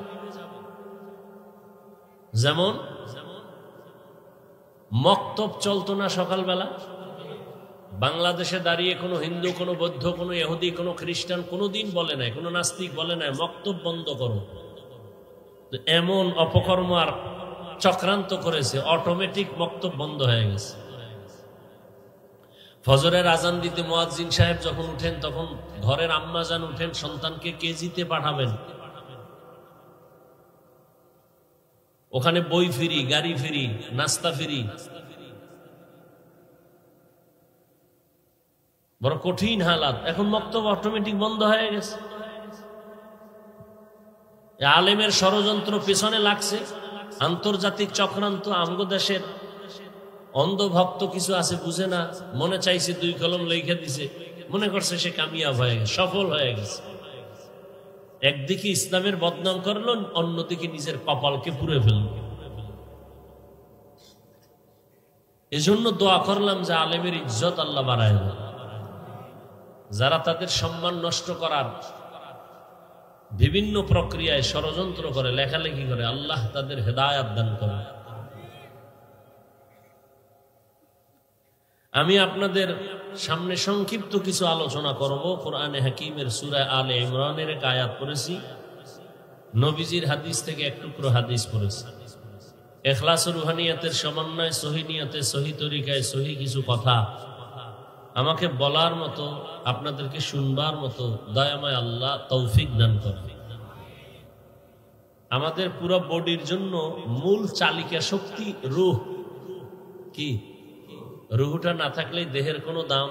যেমন মক্তব চলতো না সকালবেলা, বাংলাদেশে দাঁড়িয়ে কোনো হিন্দু, কোনো বৌদ্ধ, কোনো ইহুদি, কোনো খ্রিস্টান কোনোদিন বলে নাই, কোনো নাস্তিক বলে নাই মক্তব বন্ধ করো। এমন অপকর্ম আর চক্রান্ত করেছে, অটোমেটিক মক্তব বন্ধ হয়ে গেছে। ফজরের আজান দিতে মুয়াজ্জিন সাহেব যখন উঠেন, তখন ঘরের আম্মাজান উঠেন, সন্তানকে কেজিতে পাঠাবেন, ওখানে বই ফ্রি, গাড়ি ফ্রি, নাস্তা ফ্রি। বড় কঠিন হালাত। এখন মক্তব অটোমেটিক বন্ধ হয়ে গেছে। আলেমের ষড়যন্ত্র পেছনে লাগছে, আন্তর্জাতিক চক্রান্ত। আমগো দেশের অন্ধভক্ত কিছু আছে, বুঝে না, মনে চাইছে 2 কলম লিখে দিছে, মনে করছে সে কামিয়াব হয়ে গেছে, সফল হয়ে গেছে। একদিকে ইসলামের বদনাম করলো, অন্যদিকে নিজের কপালকে পুড়ে ফেলল। এজন্য দোয়া করলাম যে আলেমের ইজ্জত আল্লাহ বাড়ায় দেন। যারা তাদের সম্মান নষ্ট করার বিভিন্ন প্রক্রিয়ায় ষড়যন্ত্র করে, লেখালেখি করে, আল্লাহ তাদের হেদায়াত দান করে। আমি আপনাদের সামনে সংক্ষিপ্ত কিছু আলোচনা করব। কোরআনে হাকিমের সূরা আলে ইমরানের এক আয়াত পড়েছি, নবীজির হাদিস থেকে এক টুকরো হাদিস পড়েছি। ইখলাস ও রুহানিয়াতের সমন্বয়, সহি নিয়তে, সহি তরিকায়, সহি কিছু কথা আমাকে বলার মতো, আপনাদেরকে শুনবার মতো দয়াময় আল্লাহ তৌফিক দান করবে। আমাদের পুরো বডির জন্য মূল চালিকা শক্তি রূহ। কি? রুহটা না থাকলে দেহের কোনো দাম।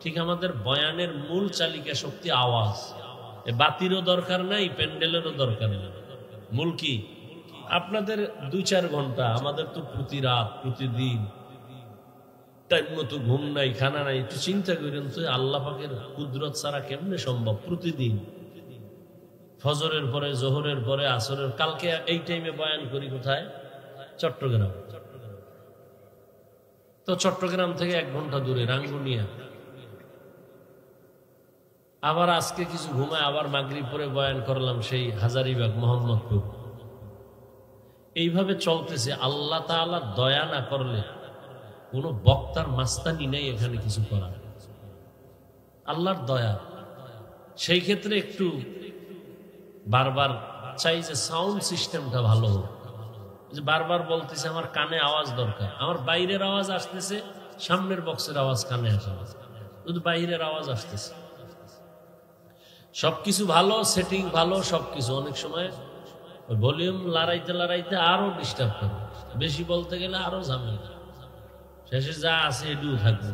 ঠিক আমাদের বয়ানের মূল চালিকা শক্তি আওয়াজ। বাতিরও দরকার নাই, প্যান্ডেলেরও দরকার নেই। মূল কি? আপনাদের 2-4 ঘন্টা, আমাদের তো প্রতি রাত, প্রতিদিন টাইম মতো ঘুম নাই, খানা নাই। একটু চিন্তা করেন তো, আল্লাহ পাকের কুদরত ছাড়া কেমনে সম্ভব? প্রতিদিন ফজরের পরে, জোহরের পরে, আসরের, কালকে এই টাইমে বয়ান করি কোথায়? চট্টগ্রাম। তো চট্টগ্রাম থেকে 1 ঘন্টা দূরে রাঙ্গুনিয়া। আবার আজকে কিছু ঘুমায়, আবার মাগরিব পরে বয়ান করলাম সেই হাজারীবাগ, মোহাম্মদপুর। এইভাবে চলতেছে। আল্লাহ তাআলা দয়া না করলে কোনো বক্তার মাস্তানি নেই এখানে কিছু করার, আল্লাহর দয়া। সেই ক্ষেত্রে একটু বারবার চাই যে সাউন্ড সিস্টেমটা ভালো হোক। যে বারবার বলতেছে আমার কানে আওয়াজ দরকার, আমার বাইরের আওয়াজ আসতেছে, সামনের বক্সের আওয়াজ কানে আসে, শুধু বাইরের আওয়াজ আসতেছে। সবকিছু ভালো, সেটিং ভালো, সবকিছু। অনেক সময় ভলিউম লড়াইতে লড়াইতে আরো ডিস্টার্ব করে, বেশি বলতে গেলে আরো ঝামেলা, শেষে যা আছে এটুকু থাকবে।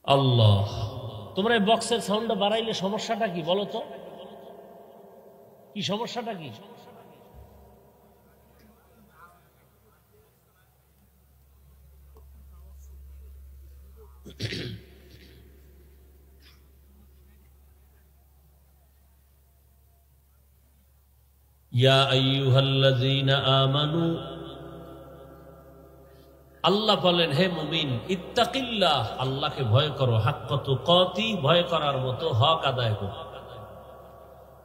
আল্লাহ, তোমরা এই বক্সের সাউন্ডটা বাড়াইলে সমস্যাটা কি বলো তো? কি সমস্যাটা কি? ইয়া আইয়ুহাল্লাযীনা আমানু, আল্লাহ বলেন হে মুমিন, ইত্তাকিল্লাহ, আল্লাহকে ভয় করো, হাক্কা তুকাতি, ভয় করার মতো হক আদায় করো।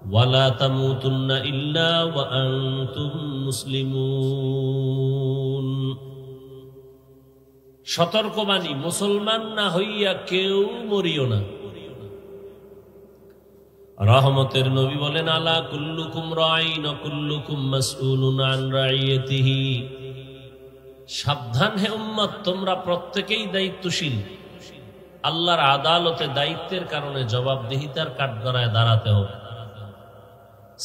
ওয়ালা তামুতুন্না ইল্লা ওয়া আনতুম মুসলিমুন, সতর্কবাণী, মুসলমান না হইয়া কেউ মরিও না। রহমতের নবী বলেন, আলা কুল্লুকুম রাঈন ওয়া কুল্লুকুম মাসউলুন আন রাইয়াতিহি, সাবধান হে উম্মত, তোমরা প্রত্যেকেই দায়িত্বশীল। আল্লাহর আদালতে দায়িত্বের কারণে জবাবদিহিতার কাঠগড়ায় দাঁড়াতে হবে।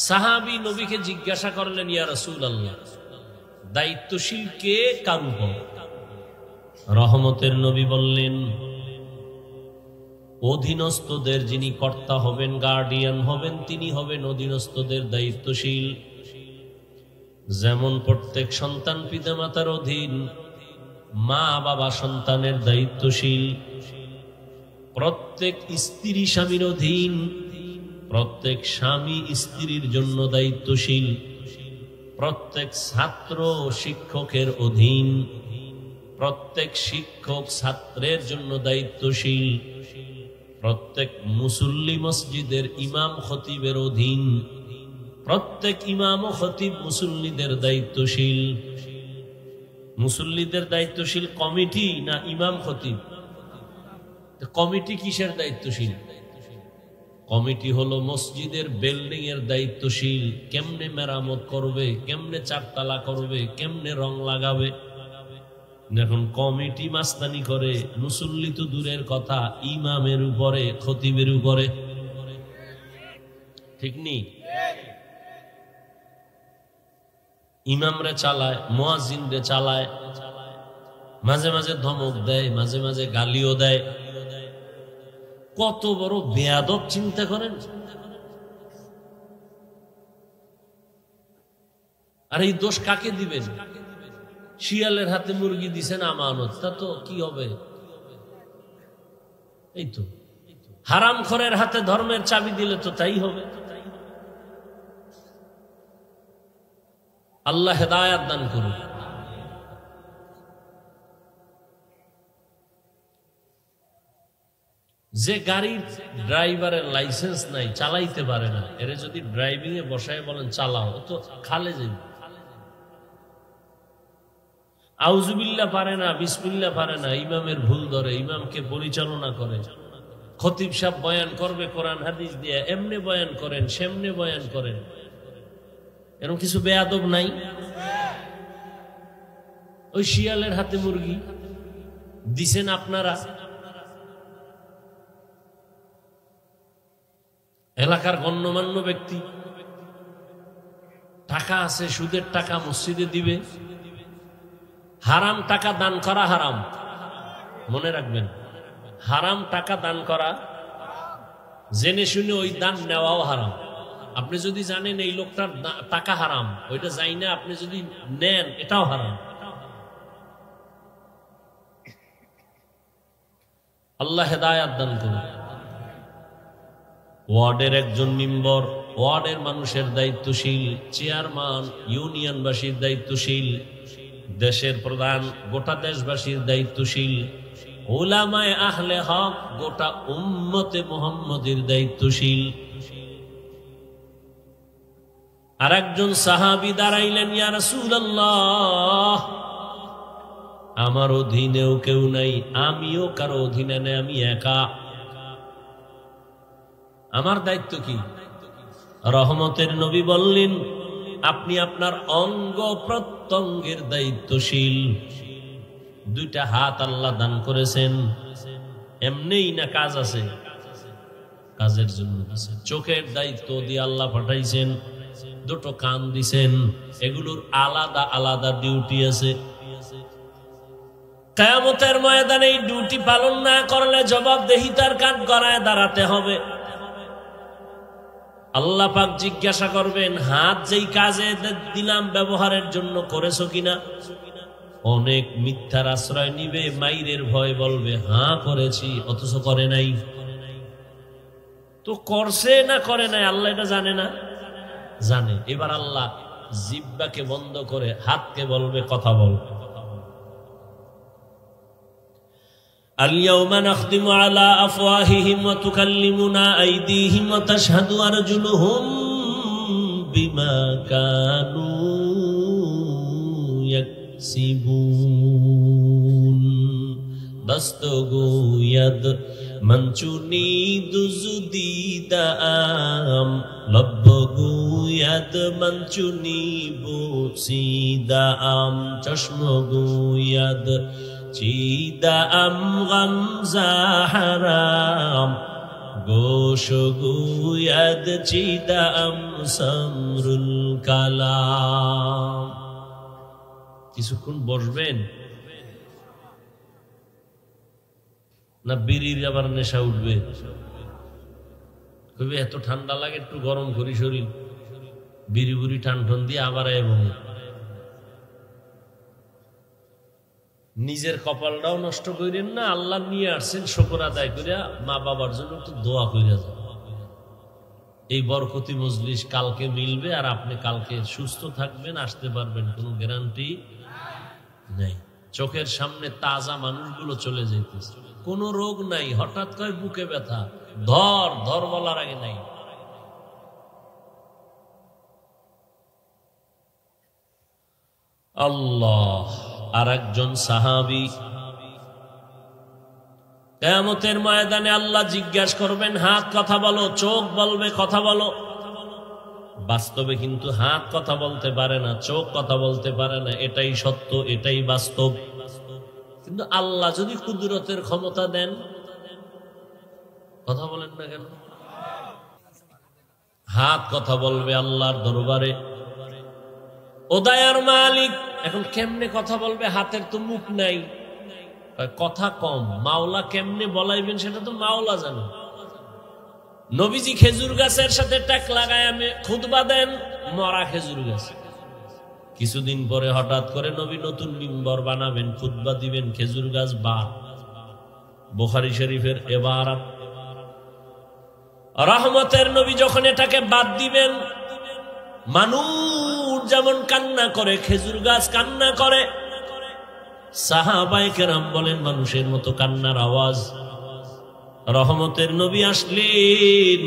সাহাবী নবীকে জিজ্ঞাসা করলেন, ইয়া রাসূলুল্লাহ, দায়িত্বশীল কে, কার উপর? রহমতের নবী বললেন, অধীনস্থদের যিনি কর্তা হবেন, গার্ডিয়ান হবেন, তিনি হবেন অধীনস্থদের দায়িত্বশীল। যেমন প্রত্যেক সন্তান পিতামাতার অধীন, মা বাবা সন্তানের দায়িত্বশীল। প্রত্যেক স্ত্রী স্বামীর অধীন, প্রত্যেক স্বামী স্ত্রীর জন্য দায়িত্বশীল। প্রত্যেক ছাত্র শিক্ষকের অধীন, প্রত্যেক শিক্ষক ছাত্রের জন্য দায়িত্বশীল, প্রত্যেক মুসল্লি মসজিদের ইমাম খতিবের অধীন, প্রত্যেক ইমাম ও খতিব মুসল্লিদের দায়িত্বশীল। মুসল্লিদের দায়িত্বশীল কমিটি না ইমাম খতিব? কমিটি কিসের দায়িত্বশীল? কমিটি হলো মসজিদের বিল্ডিং এর দায়িত্বশীল, কেমনে মেরামত করবে, কেমনে চারতলা করবে, কেমনে রং লাগাবে। এখন কমিটি মাস্তানি করে, মুসল্লি তো দূরের কথা, ইমামের উপরে, খতিবের উপরে। ঠিক নেই? ইমামরে চালায়, মুয়াজ্জিনরে চালায়, মাঝে মাঝে ধমক দেয়, মাঝে মাঝে গালিও দেয়। কত বড় বেয়াদব চিন্তা করেন। আর এই দোষ কাকে দিবেন? শিয়ালের হাতে মুরগি দিছেন আমানত, তা তো কি হবে? এই তো হারামখোরের হাতে ধর্মের চাবি দিলে তো তাই হবে। আল্লাহ হেদায়াত দান করুন। যে গাড়ির ড্রাইভারের লাইসেন্স নাই, চালাইতে পারে না, এর যদি ড্রাইভিং এ বসায় বলেন চালাও, তো খালে যাবে। আউযুবিল্লাহ পারে না, বিসমিল্লাহ পারে না, ইমামের ভুল ধরে, ইমামকে পরিচালনা করে। খতিব সাহেব বয়ান করবে কোরআন হাদিস দিয়ে, এমনি বয়ান করেন, সেমনে বয়ান করেন। এরকম কিছু বেয়াদব নাই? ওই শিয়ালের হাতে মুরগি দিছেন আপনারা। এলাকার গণ্যমান্য ব্যক্তি, টাকা আছে, সুদের টাকা মসজিদে দিবে। হারাম টাকা দান করা হারাম, মনে রাখবেন। হারাম টাকা দান করা, জেনে শুনে ওই দান নেওয়াও হারাম। আপনি যদি জানেন এই লোকটার টাকা হারাম, ওইটা যাই না, আপনি যদি নেন, এটাও হারাম। আল্লাহ হেদায়াত দান করুন। ওয়ার্ডের একজন মেম্বার, ওয়ার্ডের মানুষের দায়িত্বশীল, চেয়ারম্যান ইউনিয়নবাসীর দায়িত্বশীল, দেশের প্রধান গোটা দেশবাসীর দায়িত্বশীল, উলামায়ে আহলে হক গোটা উম্মতে মুহাম্মাদের দায়িত্বশীল। আর একজন সাহাবী দাঁড়াইলেন, ইয়া রাসূলুল্লাহ, আমার অধীনেও কেউ নাই, আমিও কারো অধীনে নেই, আমি একা। আমার দায়িত্ব কি? রহমতের নবী বললেন, আপনি আপনার অঙ্গ প্রত্যঙ্গের দায়িত্বশীল। দুইটা হাত আল্লাহ দান করেছেন, এমনিই না কাজ আছে? কাজের জন্য আছে। চোখের দায়িত্ব দিয়ে আল্লাহ পাঠাইছেন, দুটো কান দিছেন, এগুলোর আলাদা আলাদা ডিউটি আছে। কিয়ামতের ময়দানে এই ডিউটি পালন না করলে জবাবদেহিতার কাঠ গড়ায় দাঁড়াতে হবে। আল্লাহ পাক জিজ্ঞাসা করবেন, হাত যেই কাজে দিলাম ব্যবহারের জন্য করেছো কিনা? অনেক মিথ্যার আশ্রয় নিবে, মাইরের ভয় বলবে হ্যাঁ করেছি, অথচ করে নাই। তো করছে না করে নাই আল্লাহ এটা জানে না? জানে। এবার আল্লাহ জিহ্বাকে বন্ধ করে হাতকে বলবে কথা বল। اليوم نختم على أفواههم وتكلمنا أيديهم وتشهد أرجلهم بما كانوا يكسبون دست گوید من چونی دزدیده ام لب گوید من چونی بوسیده ام چشم گوید چیده ام غمزه حرام گوش گوید چیده ام سمر الکلام কিছুক্ষণ বসবেন না বিড়ির আবার নেশা উঠবে? কবে এত ঠান্ডা লাগে একটু গরম করি শরীর, বিড়ি বুড়ি টান টান দিয়ে আবার এবং নিজের কপালটাও নষ্ট করেন না। আল্লাহ নিয়ে আসছেন, শুকর আদায় করিয়া মা বাবার জন্য একটু দোয়া করিয়া যান। এই বরকতি মজলিস কালকে মিলবে আর আপনি কালকে সুস্থ থাকবেন, আসতে পারবেন, কোনো গ্যারান্টি নেই। চোখের সামনে তাজা মানুষগুলো চলে যাইতেছে, কোনো রোগ নাই, হঠাৎ করে বুকে ব্যথা, ধর বলার আগে নাই। আল্লাহ। আর একজন সাহাবী কিয়ামতের ময়দানে আল্লাহ জিজ্ঞাসা করবেন, হাত কথা বলো, চোখ বলবে কথা বলো। বাস্তবে কিন্তু হাত কথা বলতে পারে না, চোখ কথা বলতে পারে না, এটাই সত্য, এটাই বাস্তব। কিন্তু আল্লাহ যদি কুদরতের ক্ষমতা দেন, কথা বলেন না কেন? হাত কথা বলবে আল্লাহর দরবারে। ও দয়ার মালিক, এখন কেমনে কথা বলবে? হাতের তো মুখ নাই, কথা কম, মাওলা কেমনে বলাইবেন সেটা তো মাওলা জানে। নবীজি খেজুর গাছের সাথে টাক লাগায় আমি খুতবা দেন, মরা খেজুর গাছ। কিছুদিন পরে হঠাৎ করে নবী নতুন মিম্বর বানাবেন, খুতবা দিবেন, খেজুর গাছ বাদ। বুখারী শরীফের ইবারত। রহমতের নবী যখন এটাকে বাদ দিবেন, মানুষ যেমন কান্না করে, খেজুর গাছ কান্না করে। সাহাবায়ে কেরাম বলেন মানুষের মতো কান্নার আওয়াজ। রহমতের নবী আসলেন,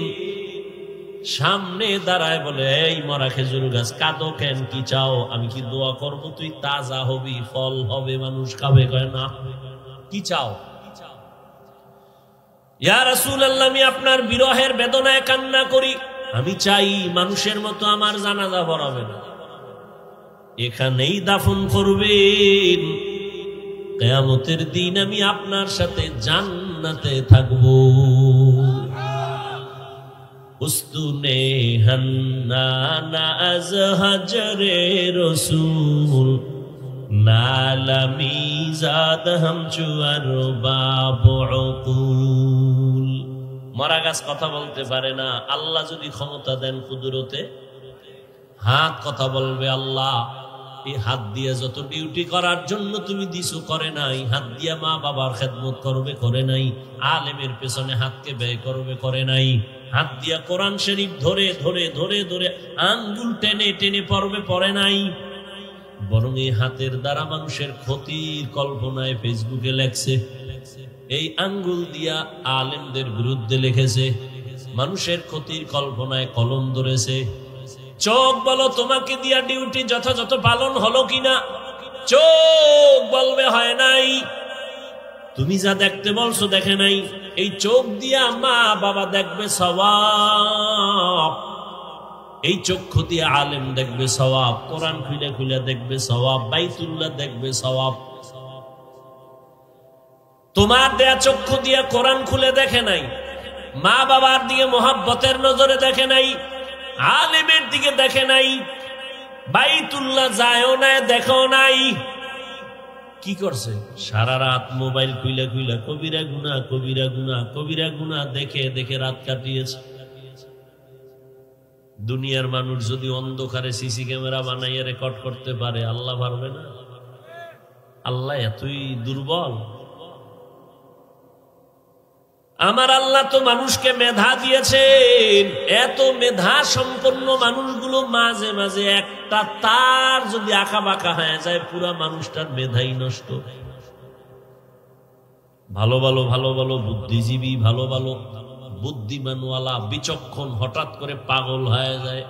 সামনে দাঁড়ায় বলে, এই মরা খেজুর গাছ, কাঁদো কেন? কি চাও? আমি কি দোয়া করব তুই তাজা হবি, ফল হবে, মানুষ খাবে? কয় না। কি চাও? ইয়া রাসূলুল্লাহ, আমি আপনার বিরহের বেদনায় কান্না করি, আমি চাই মানুষের মতো আমার জানাজা পড়াবেন, এখানেই দাফন করবেন, কিয়ামতের দিন আমি আপনার সাথে জান্নাতে থাকবো। উস্তুনে হান্নানা আজ হাজরে রসুল, নালামি জাদ হামচু আর বাবুল। মরা গাছ কথা বলতে পারে না, আল্লাহ যদি ক্ষমতা দেন কুদরতে, হাত কথা বলবে। আল্লাহ এই হাত দিয়ে যত ডিউটি করার জন্য তুমি দিছো করে নাই, হাত দিয়া মা বাবার খেদমত করবে করে নাই, আলেমের পেছনে হাতকে ব্যয় করবে করে নাই, হাত দিয়া কোরআন শরীফ ধরে ধরে ধরে ধরে আঙ্গুল টেনে টেনে পড়বে পড়ে নাই, বরং এই হাতের দ্বারা মানুষের ক্ষতির কল্পনায় ফেসবুকে লেখছে, এই আঙ্গুল দিয়া আলেমদের বিরুদ্ধে লিখেছে, মানুষের ক্ষতির কল্পনায় কলম ধরেছে। চোখ বলো তোমাকে দিয়া ডিউটি যথাযথ পালন হলো কিনা? চোখ বলবে হয় নাই, তুমি যা দেখতে বলছো দেখে নাই। এই চোখ দিয়া মা বাবা দেখবে সওয়াব, এই চক্ষু দিয়ে আলেম দেখবে সওয়াব, কোরআন খুলে খুলে দেখবে সওয়াব, বাইতুল্লাহ দেখবে সওয়াব। তোমার দেয়া চক্ষু দিয়ে কোরআন খুলে দেখে নাই, মা বাবার দিকে মোহাব্বতের নজরে দেখে নাই, আলেমের দিকে দেখে নাই, বাইতুল্লাহ যায়ও নাই, দেখো নাই। কি করছে? সারা রাত মোবাইল খুলে খুলে কবিরা গুনাহ কবিরা গুনাহ কবিরা গুনাহ দেখে দেখে রাত কাটিয়েছে। দুনিয়ার মানুষ যদি অন্ধকারে সিসি ক্যামেরা বানাইয়া রেকর্ড করতে পারে, আল্লাহ পারবে না? আল্লাহ এতই দুর্বল? আমার আল্লাহ তো মানুষকে মেধা দিয়েছেন, এত মেধা সম্পন্ন মানুষগুলো মাঝে মাঝে একটা তার যদি আঁকা বাঁকা হয়ে যায়, পুরা মানুষটার মেধাই নষ্ট। ভালো ভালো ভালো ভালো বুদ্ধিজীবী, ভালো ভালো বুদ্ধিমানওয়ালা বিচক্ষণ হঠাৎ করে পাগল হয়ে যায়,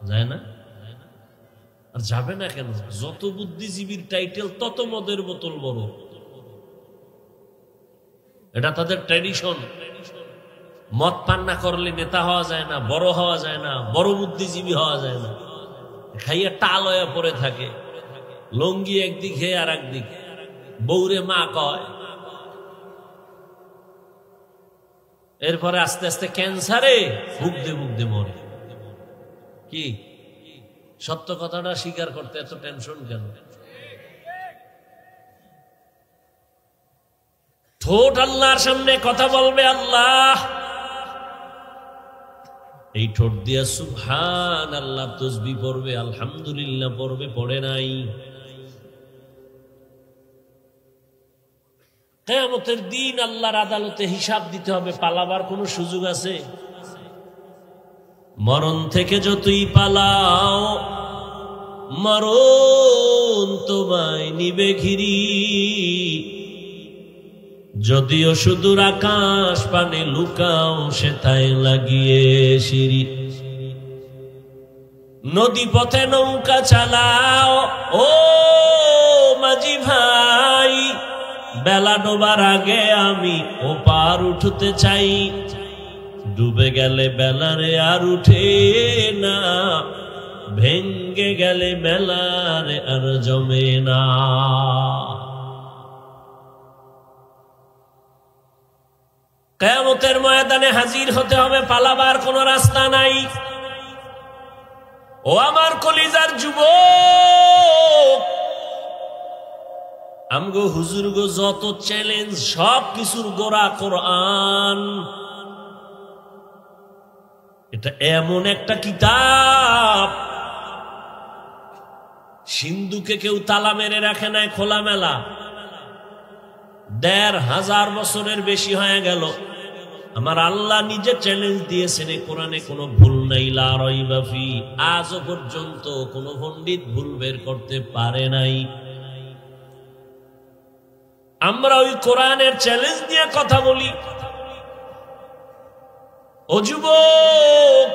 যায় না? আর যাবে না কেন? যত বুদ্ধিজীবীর টাইটেল তত মদের বোতল বড়, এটা তাদের ট্র্যাডিশন। মদ পান না করলে নেতা হওয়া যায় না, বড় হওয়া যায় না, বড় বুদ্ধিজীবী হওয়া যায় না। খাইয়া টাল হয়ে পড়ে থাকে, লঙ্গি একদিক হে আর একদিক, বৌরে মা কয়। এরপরে আস্তে আস্তে ক্যান্সারে ভুগতে মরে। কি সত্য কথাটা স্বীকার করতে এত টেনশন কেন? ঠোঁট আল্লাহর সামনে কথা বলবে আল্লাহ, এই ঠোঁট দিয়া সুবহান আল্লাহ তাসবিহ পড়বে, আলহামদুলিল্লাহ পড়বে, পড়ে নাই। কিয়ামতের দিন আল্লাহর আদালতে হিসাব দিতে হবে, পালাবার কোনো সুযোগ আছে? মরণ থেকে যতই পালাও মরণ তোমায় নিবে ঘিরি। যদিও সুদূর আকাশ পানে লুকাও সেথায় লাগিয়ে সিঁড়ি। নদী পথে নৌকা চালাও ও মাঝি ভাই, বেলা ডোবার আগে আমি ওপার উঠতে চাই। ডুবে গেলে বেলারে আর উঠে না, ভেঙ্গে গেলে বেলারে আর জমে না। কিয়ামতের ময়দানে হাজির হতে হবে, পালাবার কোনো রাস্তা নাই। ও আমার কলিজার যুবক, আমগো হুজুর গো যত চ্যালেঞ্জ সব কিছুর গোড়া কোরআন। এটা এমন একটা কিতাব, সিন্ধুকে কেউ তালা মেরে রাখে নাই খোলামেলা। ১৫০০ বছরের বেশি হয়ে গেল, আমার আল্লাহ নিজে চ্যালেঞ্জ দিয়েছেন এই কোরআনে কোনো ভুল নাই, লা রাইবা ফি। আজও পর্যন্ত কোনো পণ্ডিত ভুল বের করতে পারে নাই। আমরা ওই কোরআনের চ্যালেঞ্জ নিয়ে কথা বলি। ও যুবক,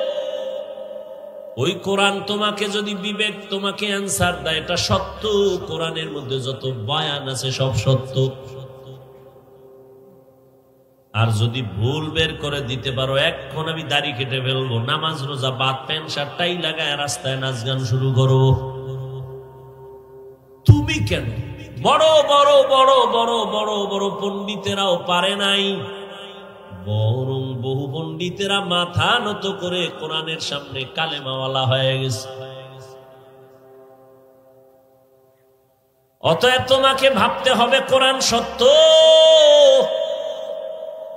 ওই কোরআন তোমাকে যদি বিবেক তোমাকে অ্যান্সার দেয়, এটা সত্য। কোরআনের মধ্যে যত বয়ান আছে সব সত্য। আর যদি ভুল বের করে দিতে পারো, এখন আমি দাড়ি কেটে ফেলবো, নামাজ রোজা বাদ, প্যান্ট শার্ট টাই লাগায় রাস্তায় নাচ গান শুরু করো। তুমি কেন? বড় বড় বড় বড় বড় বড় পণ্ডিতেরাও পারে নাই, বরং বহু পণ্ডিতেরা মাথা নত করে কোরআনের সামনে কালেমাওয়ালা হয়ে গেছে। অতএব তোমাকে ভাবতে হবে কোরআন সত্য।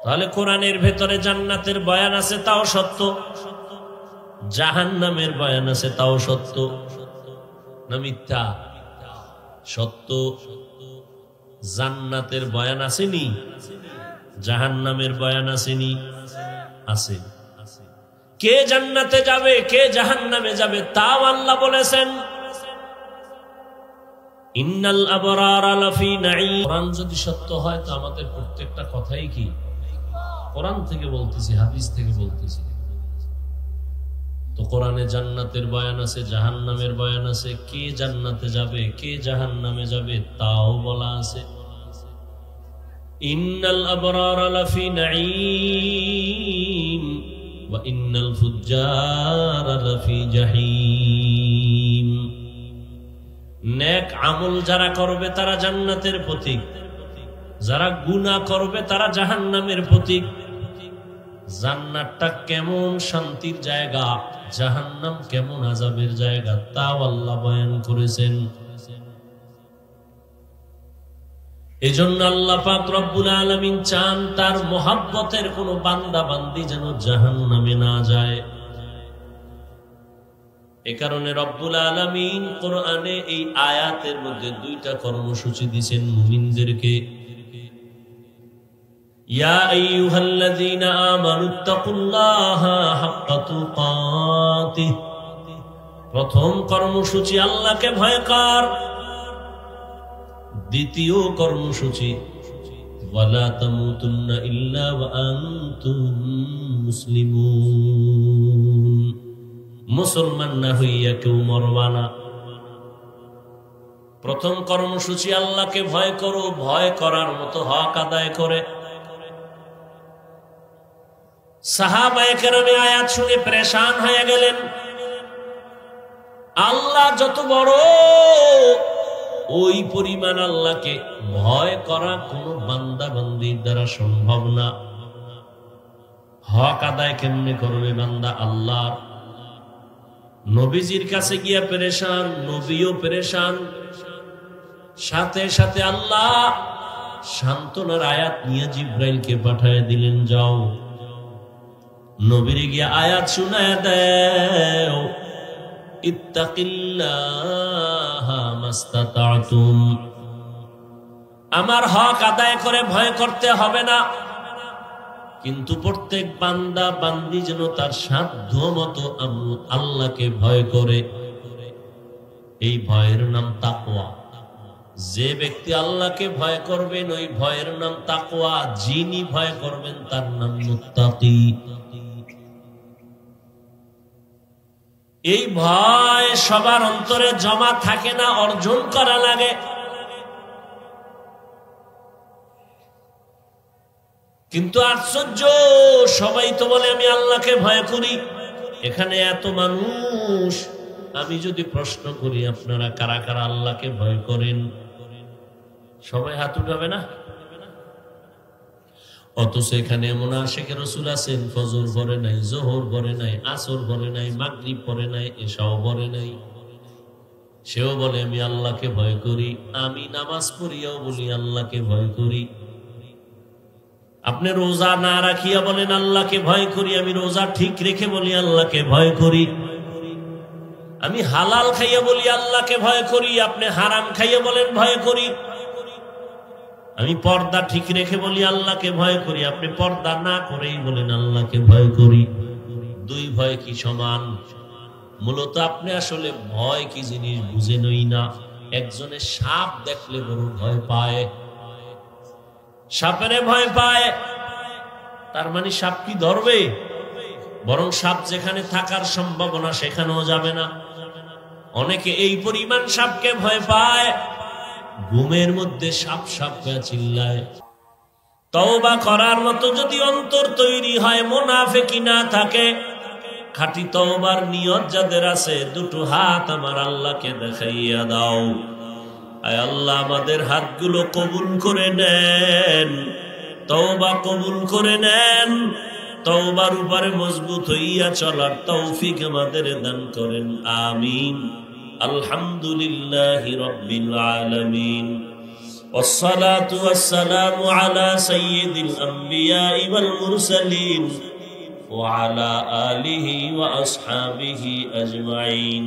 তাহলে কোরআনের ভেতরে জান্নাতের বয়ান আছে, তাও সত্য। জাহান্নামের বয়ান আছে, তাও সত্য। না মিথ্যা? সত্য। জান্নাতের বয়ান আসেনি, জাহান্নামের বয়ান আসেনি? আছে। কে জান্নাতে যাবে কে জাহান্নামে যাবে তাও আল্লাহ বলেছেন। ইন্নাল আবরারা লাফি নাঈম। কোরআন যদি সত্য হয় তো আমাদের প্রত্যেকটা কথাই কি কোরআন থেকে বলতেছি, হাদিস থেকে বলতেছি। তো কোরআনে জান্নাতের বয়ান আছে, জাহান্নামের বয়ান আছে। কে জান্নাতে যাবে কে জাহান্নামে যাবে তাও বলা আছে। ইন্নাল আবরারা লাফি নাঈম ওয়া ইন্নাল ফুজ্জারা লাফি জাহিম। নেক আমল যারা করবে তারা জান্নাতের পথিক, যারা গুনাহ করবে তারা জাহান্নামের পথিক। জান্নাতটা কেমন শান্তির জায়গা, জাহান্নাম কেমন আযাবের জায়গা, তাও আল্লাহ বয়ান করেছেন। এজন্য আল্লাহ পাক রব্বুল আলামিন চান তার মহব্বতের কোন বান্দা বান্দি যেন জাহান্নামে না যায়। এ কারণে রব্বুল আলামিন কোরআনে এই আয়াতের মধ্যে দুইটা কর্মসূচি দিয়েছেন মুমিনদেরকে। ইয়া আইয়ুহাল্লাযীনা আমানুত্তাকুল্লাহা হাক্কা তুকাতিহ। প্রথম কর্মসূচি আল্লাহকে ভয় কর। দ্বিতীয় কর্মসূচি ওয়ালা তামুতুন্না ইল্লা ওয়া আনতুম মুসলিমুন। মুসলমান না হইয়া কেউ মরবা না। প্রথম কর্মসূচি আল্লাহকে ভয় করো, ভয় করার মতো হক আদায় করে। সাহাবায়ে কেরামে আয়াত শুনে পরেশান হয়ে গেলেন। আল্লাহ যত বড়, ওই পরিমাণ আল্লাহকে ভয় করা কোন বান্দা বান্দির দ্বারা সম্ভব না। হক আদায় কেমনে করবে বান্দা আল্লাহ? নবীজির কাছে গিয়া পরেশান, নবীও পরেশান। সাথে সাথে আল্লাহ সান্ত্বনার আয়াত নিয়ে জিব্রাইলকে পাঠায় দিলেন, যাও নবীরে গিয়া আয়াত শুনায় দাও, ইত্তাকিল্লাহা মাস্তাতাতুম। আমার হক আদায় করে ভয় করতে হবে না। কিন্তু প্রত্যেক বান্দা বান্দি যেন তার সাধ্য মতো আল্লাহকে ভয় করে। এই ভয়ের নাম তাকওয়া। যে ব্যক্তি আল্লাহকে ভয় করবেন ওই ভয়ের নাম তাকওয়া। যিনি ভয় করবেন তার নাম মুত্তাকি। এই ভয় সবার অন্তরে জমা থাকে না, অর্জন করা লাগে। কিন্তু আশ্চর্য, সবাই তো বলে আমি আল্লাহকে ভয় করি। এখানে এত মানুষ, আমি যদি প্রশ্ন করি আপনারা কারা কারা আল্লাহকে ভয় করেন, সবাই হাত উঠাবে না? অথচ এখানে এমন আশিকে রাসূল আছেন, ফজর পড়ে নাই, যোহর পড়ে নাই, আসর পড়ে নাই, মাগরিব পড়ে নাই, এশাও পড়ে নাই, সেও বলে আমি আল্লাহকে ভয় করি। আমি নামাজ পড়িয়াও বলি আল্লাহকে ভয় করি। আপনি রোজা না রাখিয়া বলেন আল্লাহকে ভয় করি। আমি রোজা ঠিক রেখে বলি আল্লাহকে ভয় করি। আমি হালাল খাইয়া বলি আল্লাহকে ভয় করি। আপনি হারাম খাইয়া বলেন ভয় করি। আমি পর্দা ঠিক রেখে বলি আল্লাহকে ভয় করি। আপনি পর্দা না করেই বলেন আল্লাহকে ভয় করি। দুই ভয় কি সমান? মূলত আপনি আসলে ভয় কি জিনিস বুঝেনই না। একজনে সাপ দেখলে বড় ভয় পায়, সাপের ভয় পায়, তার মানে সাপ কি ধরবে? বরং সাপ যেখানে থাকার সম্ভাবনা সেখানেও যাবে না। অনেকে এই পরিমাণ সাপকে ভয় পায়, ঘুমের মধ্যে সাপ সাপ করে চিল্লায়। তওবা করার মতো যদি অন্তর তৈরি হয়, মুনাফিকি না থাকে, খাঁটি তওবার নিয়ত যাদের আছে, দুটো হাত আমার আল্লাহকে দেখাইয়া দাও। আয় আল্লাহ, আমাদের হাতগুলো কবুল করে নেন, তওবা কবুল করে নেন, তওবার উপরে মজবুত হইয়া চলার তৌফিক আমাদের দান করেন। আমিন। আলহামদুলিল্লাহি রাব্বিল আলামিন। ওয়াসসালাতু ওয়াসসালামু আলা সাইয়্যিদিল আমবিয়াই ওয়াল মুরসালিন ওয়া আলা আলিহি ওয়া আসহাবিহি আজমাইন।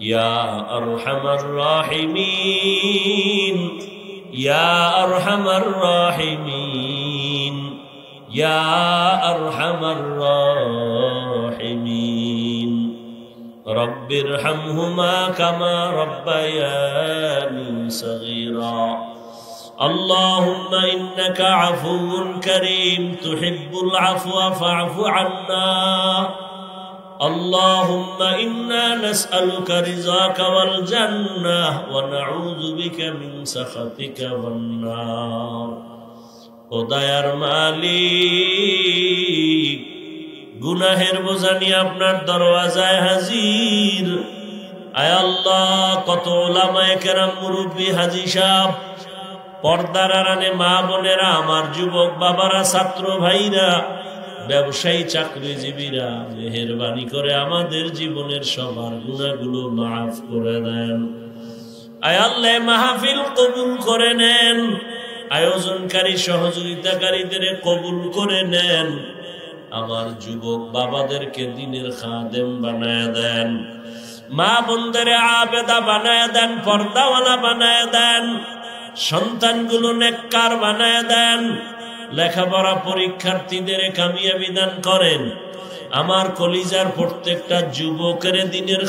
ইয়া আরহামার রাহিমিন, ইয়া আরহামার রাহিমিন, ইয়া আরহামার রাহিমিন। রব্বিরহামহুমা কামা রব্বায়ানি সগীরা। আল্লাহুম্মা ইন্নাকা আফুউন কারীম তুহিব্বুল আফওয়া ফা'ফু আন্না। اللهم إنا نسألك رضاك والجنة ونعوذ بك من سخطك والنار। ও দয়ার মালিক, গুনাহের বোঝা নিয়ে আপনার দরওয়াজায় হাজির। আয় আল্লাহ, কত উলামায়ে কেরাম, মুরব্বী, হাজী সাহেব, পর্দার আড়ালে মা বোনেরা, আমার যুবক বাবারা, ছাত্র ভাইরা, ব্যবসায়ী, চাকরিজীবীরা, মেহেরবানি করে আমাদের জীবনের সবার গুনাহগুলো মাফ করে দেন। আয় আল্লাহ, মাহফিল কবুল করে নেন, আয়োজনকারী সহযোগিতাকারীদের কবুল করে নেন। আমার যুবক বাবাদেরকে দ্বীনের খাদেম বানায় দেন, মা বোনদের আবেদা বানায় দেন, পর্দাওয়ালা বানায় দেন, সন্তানগুলো নেককার বানায় দেন, লেখাপড়া পরীক্ষার্থীদের কামিয়াবি দান করেন। আমার কলিজার প্রত্যেকটা যুবকের দ্বীনের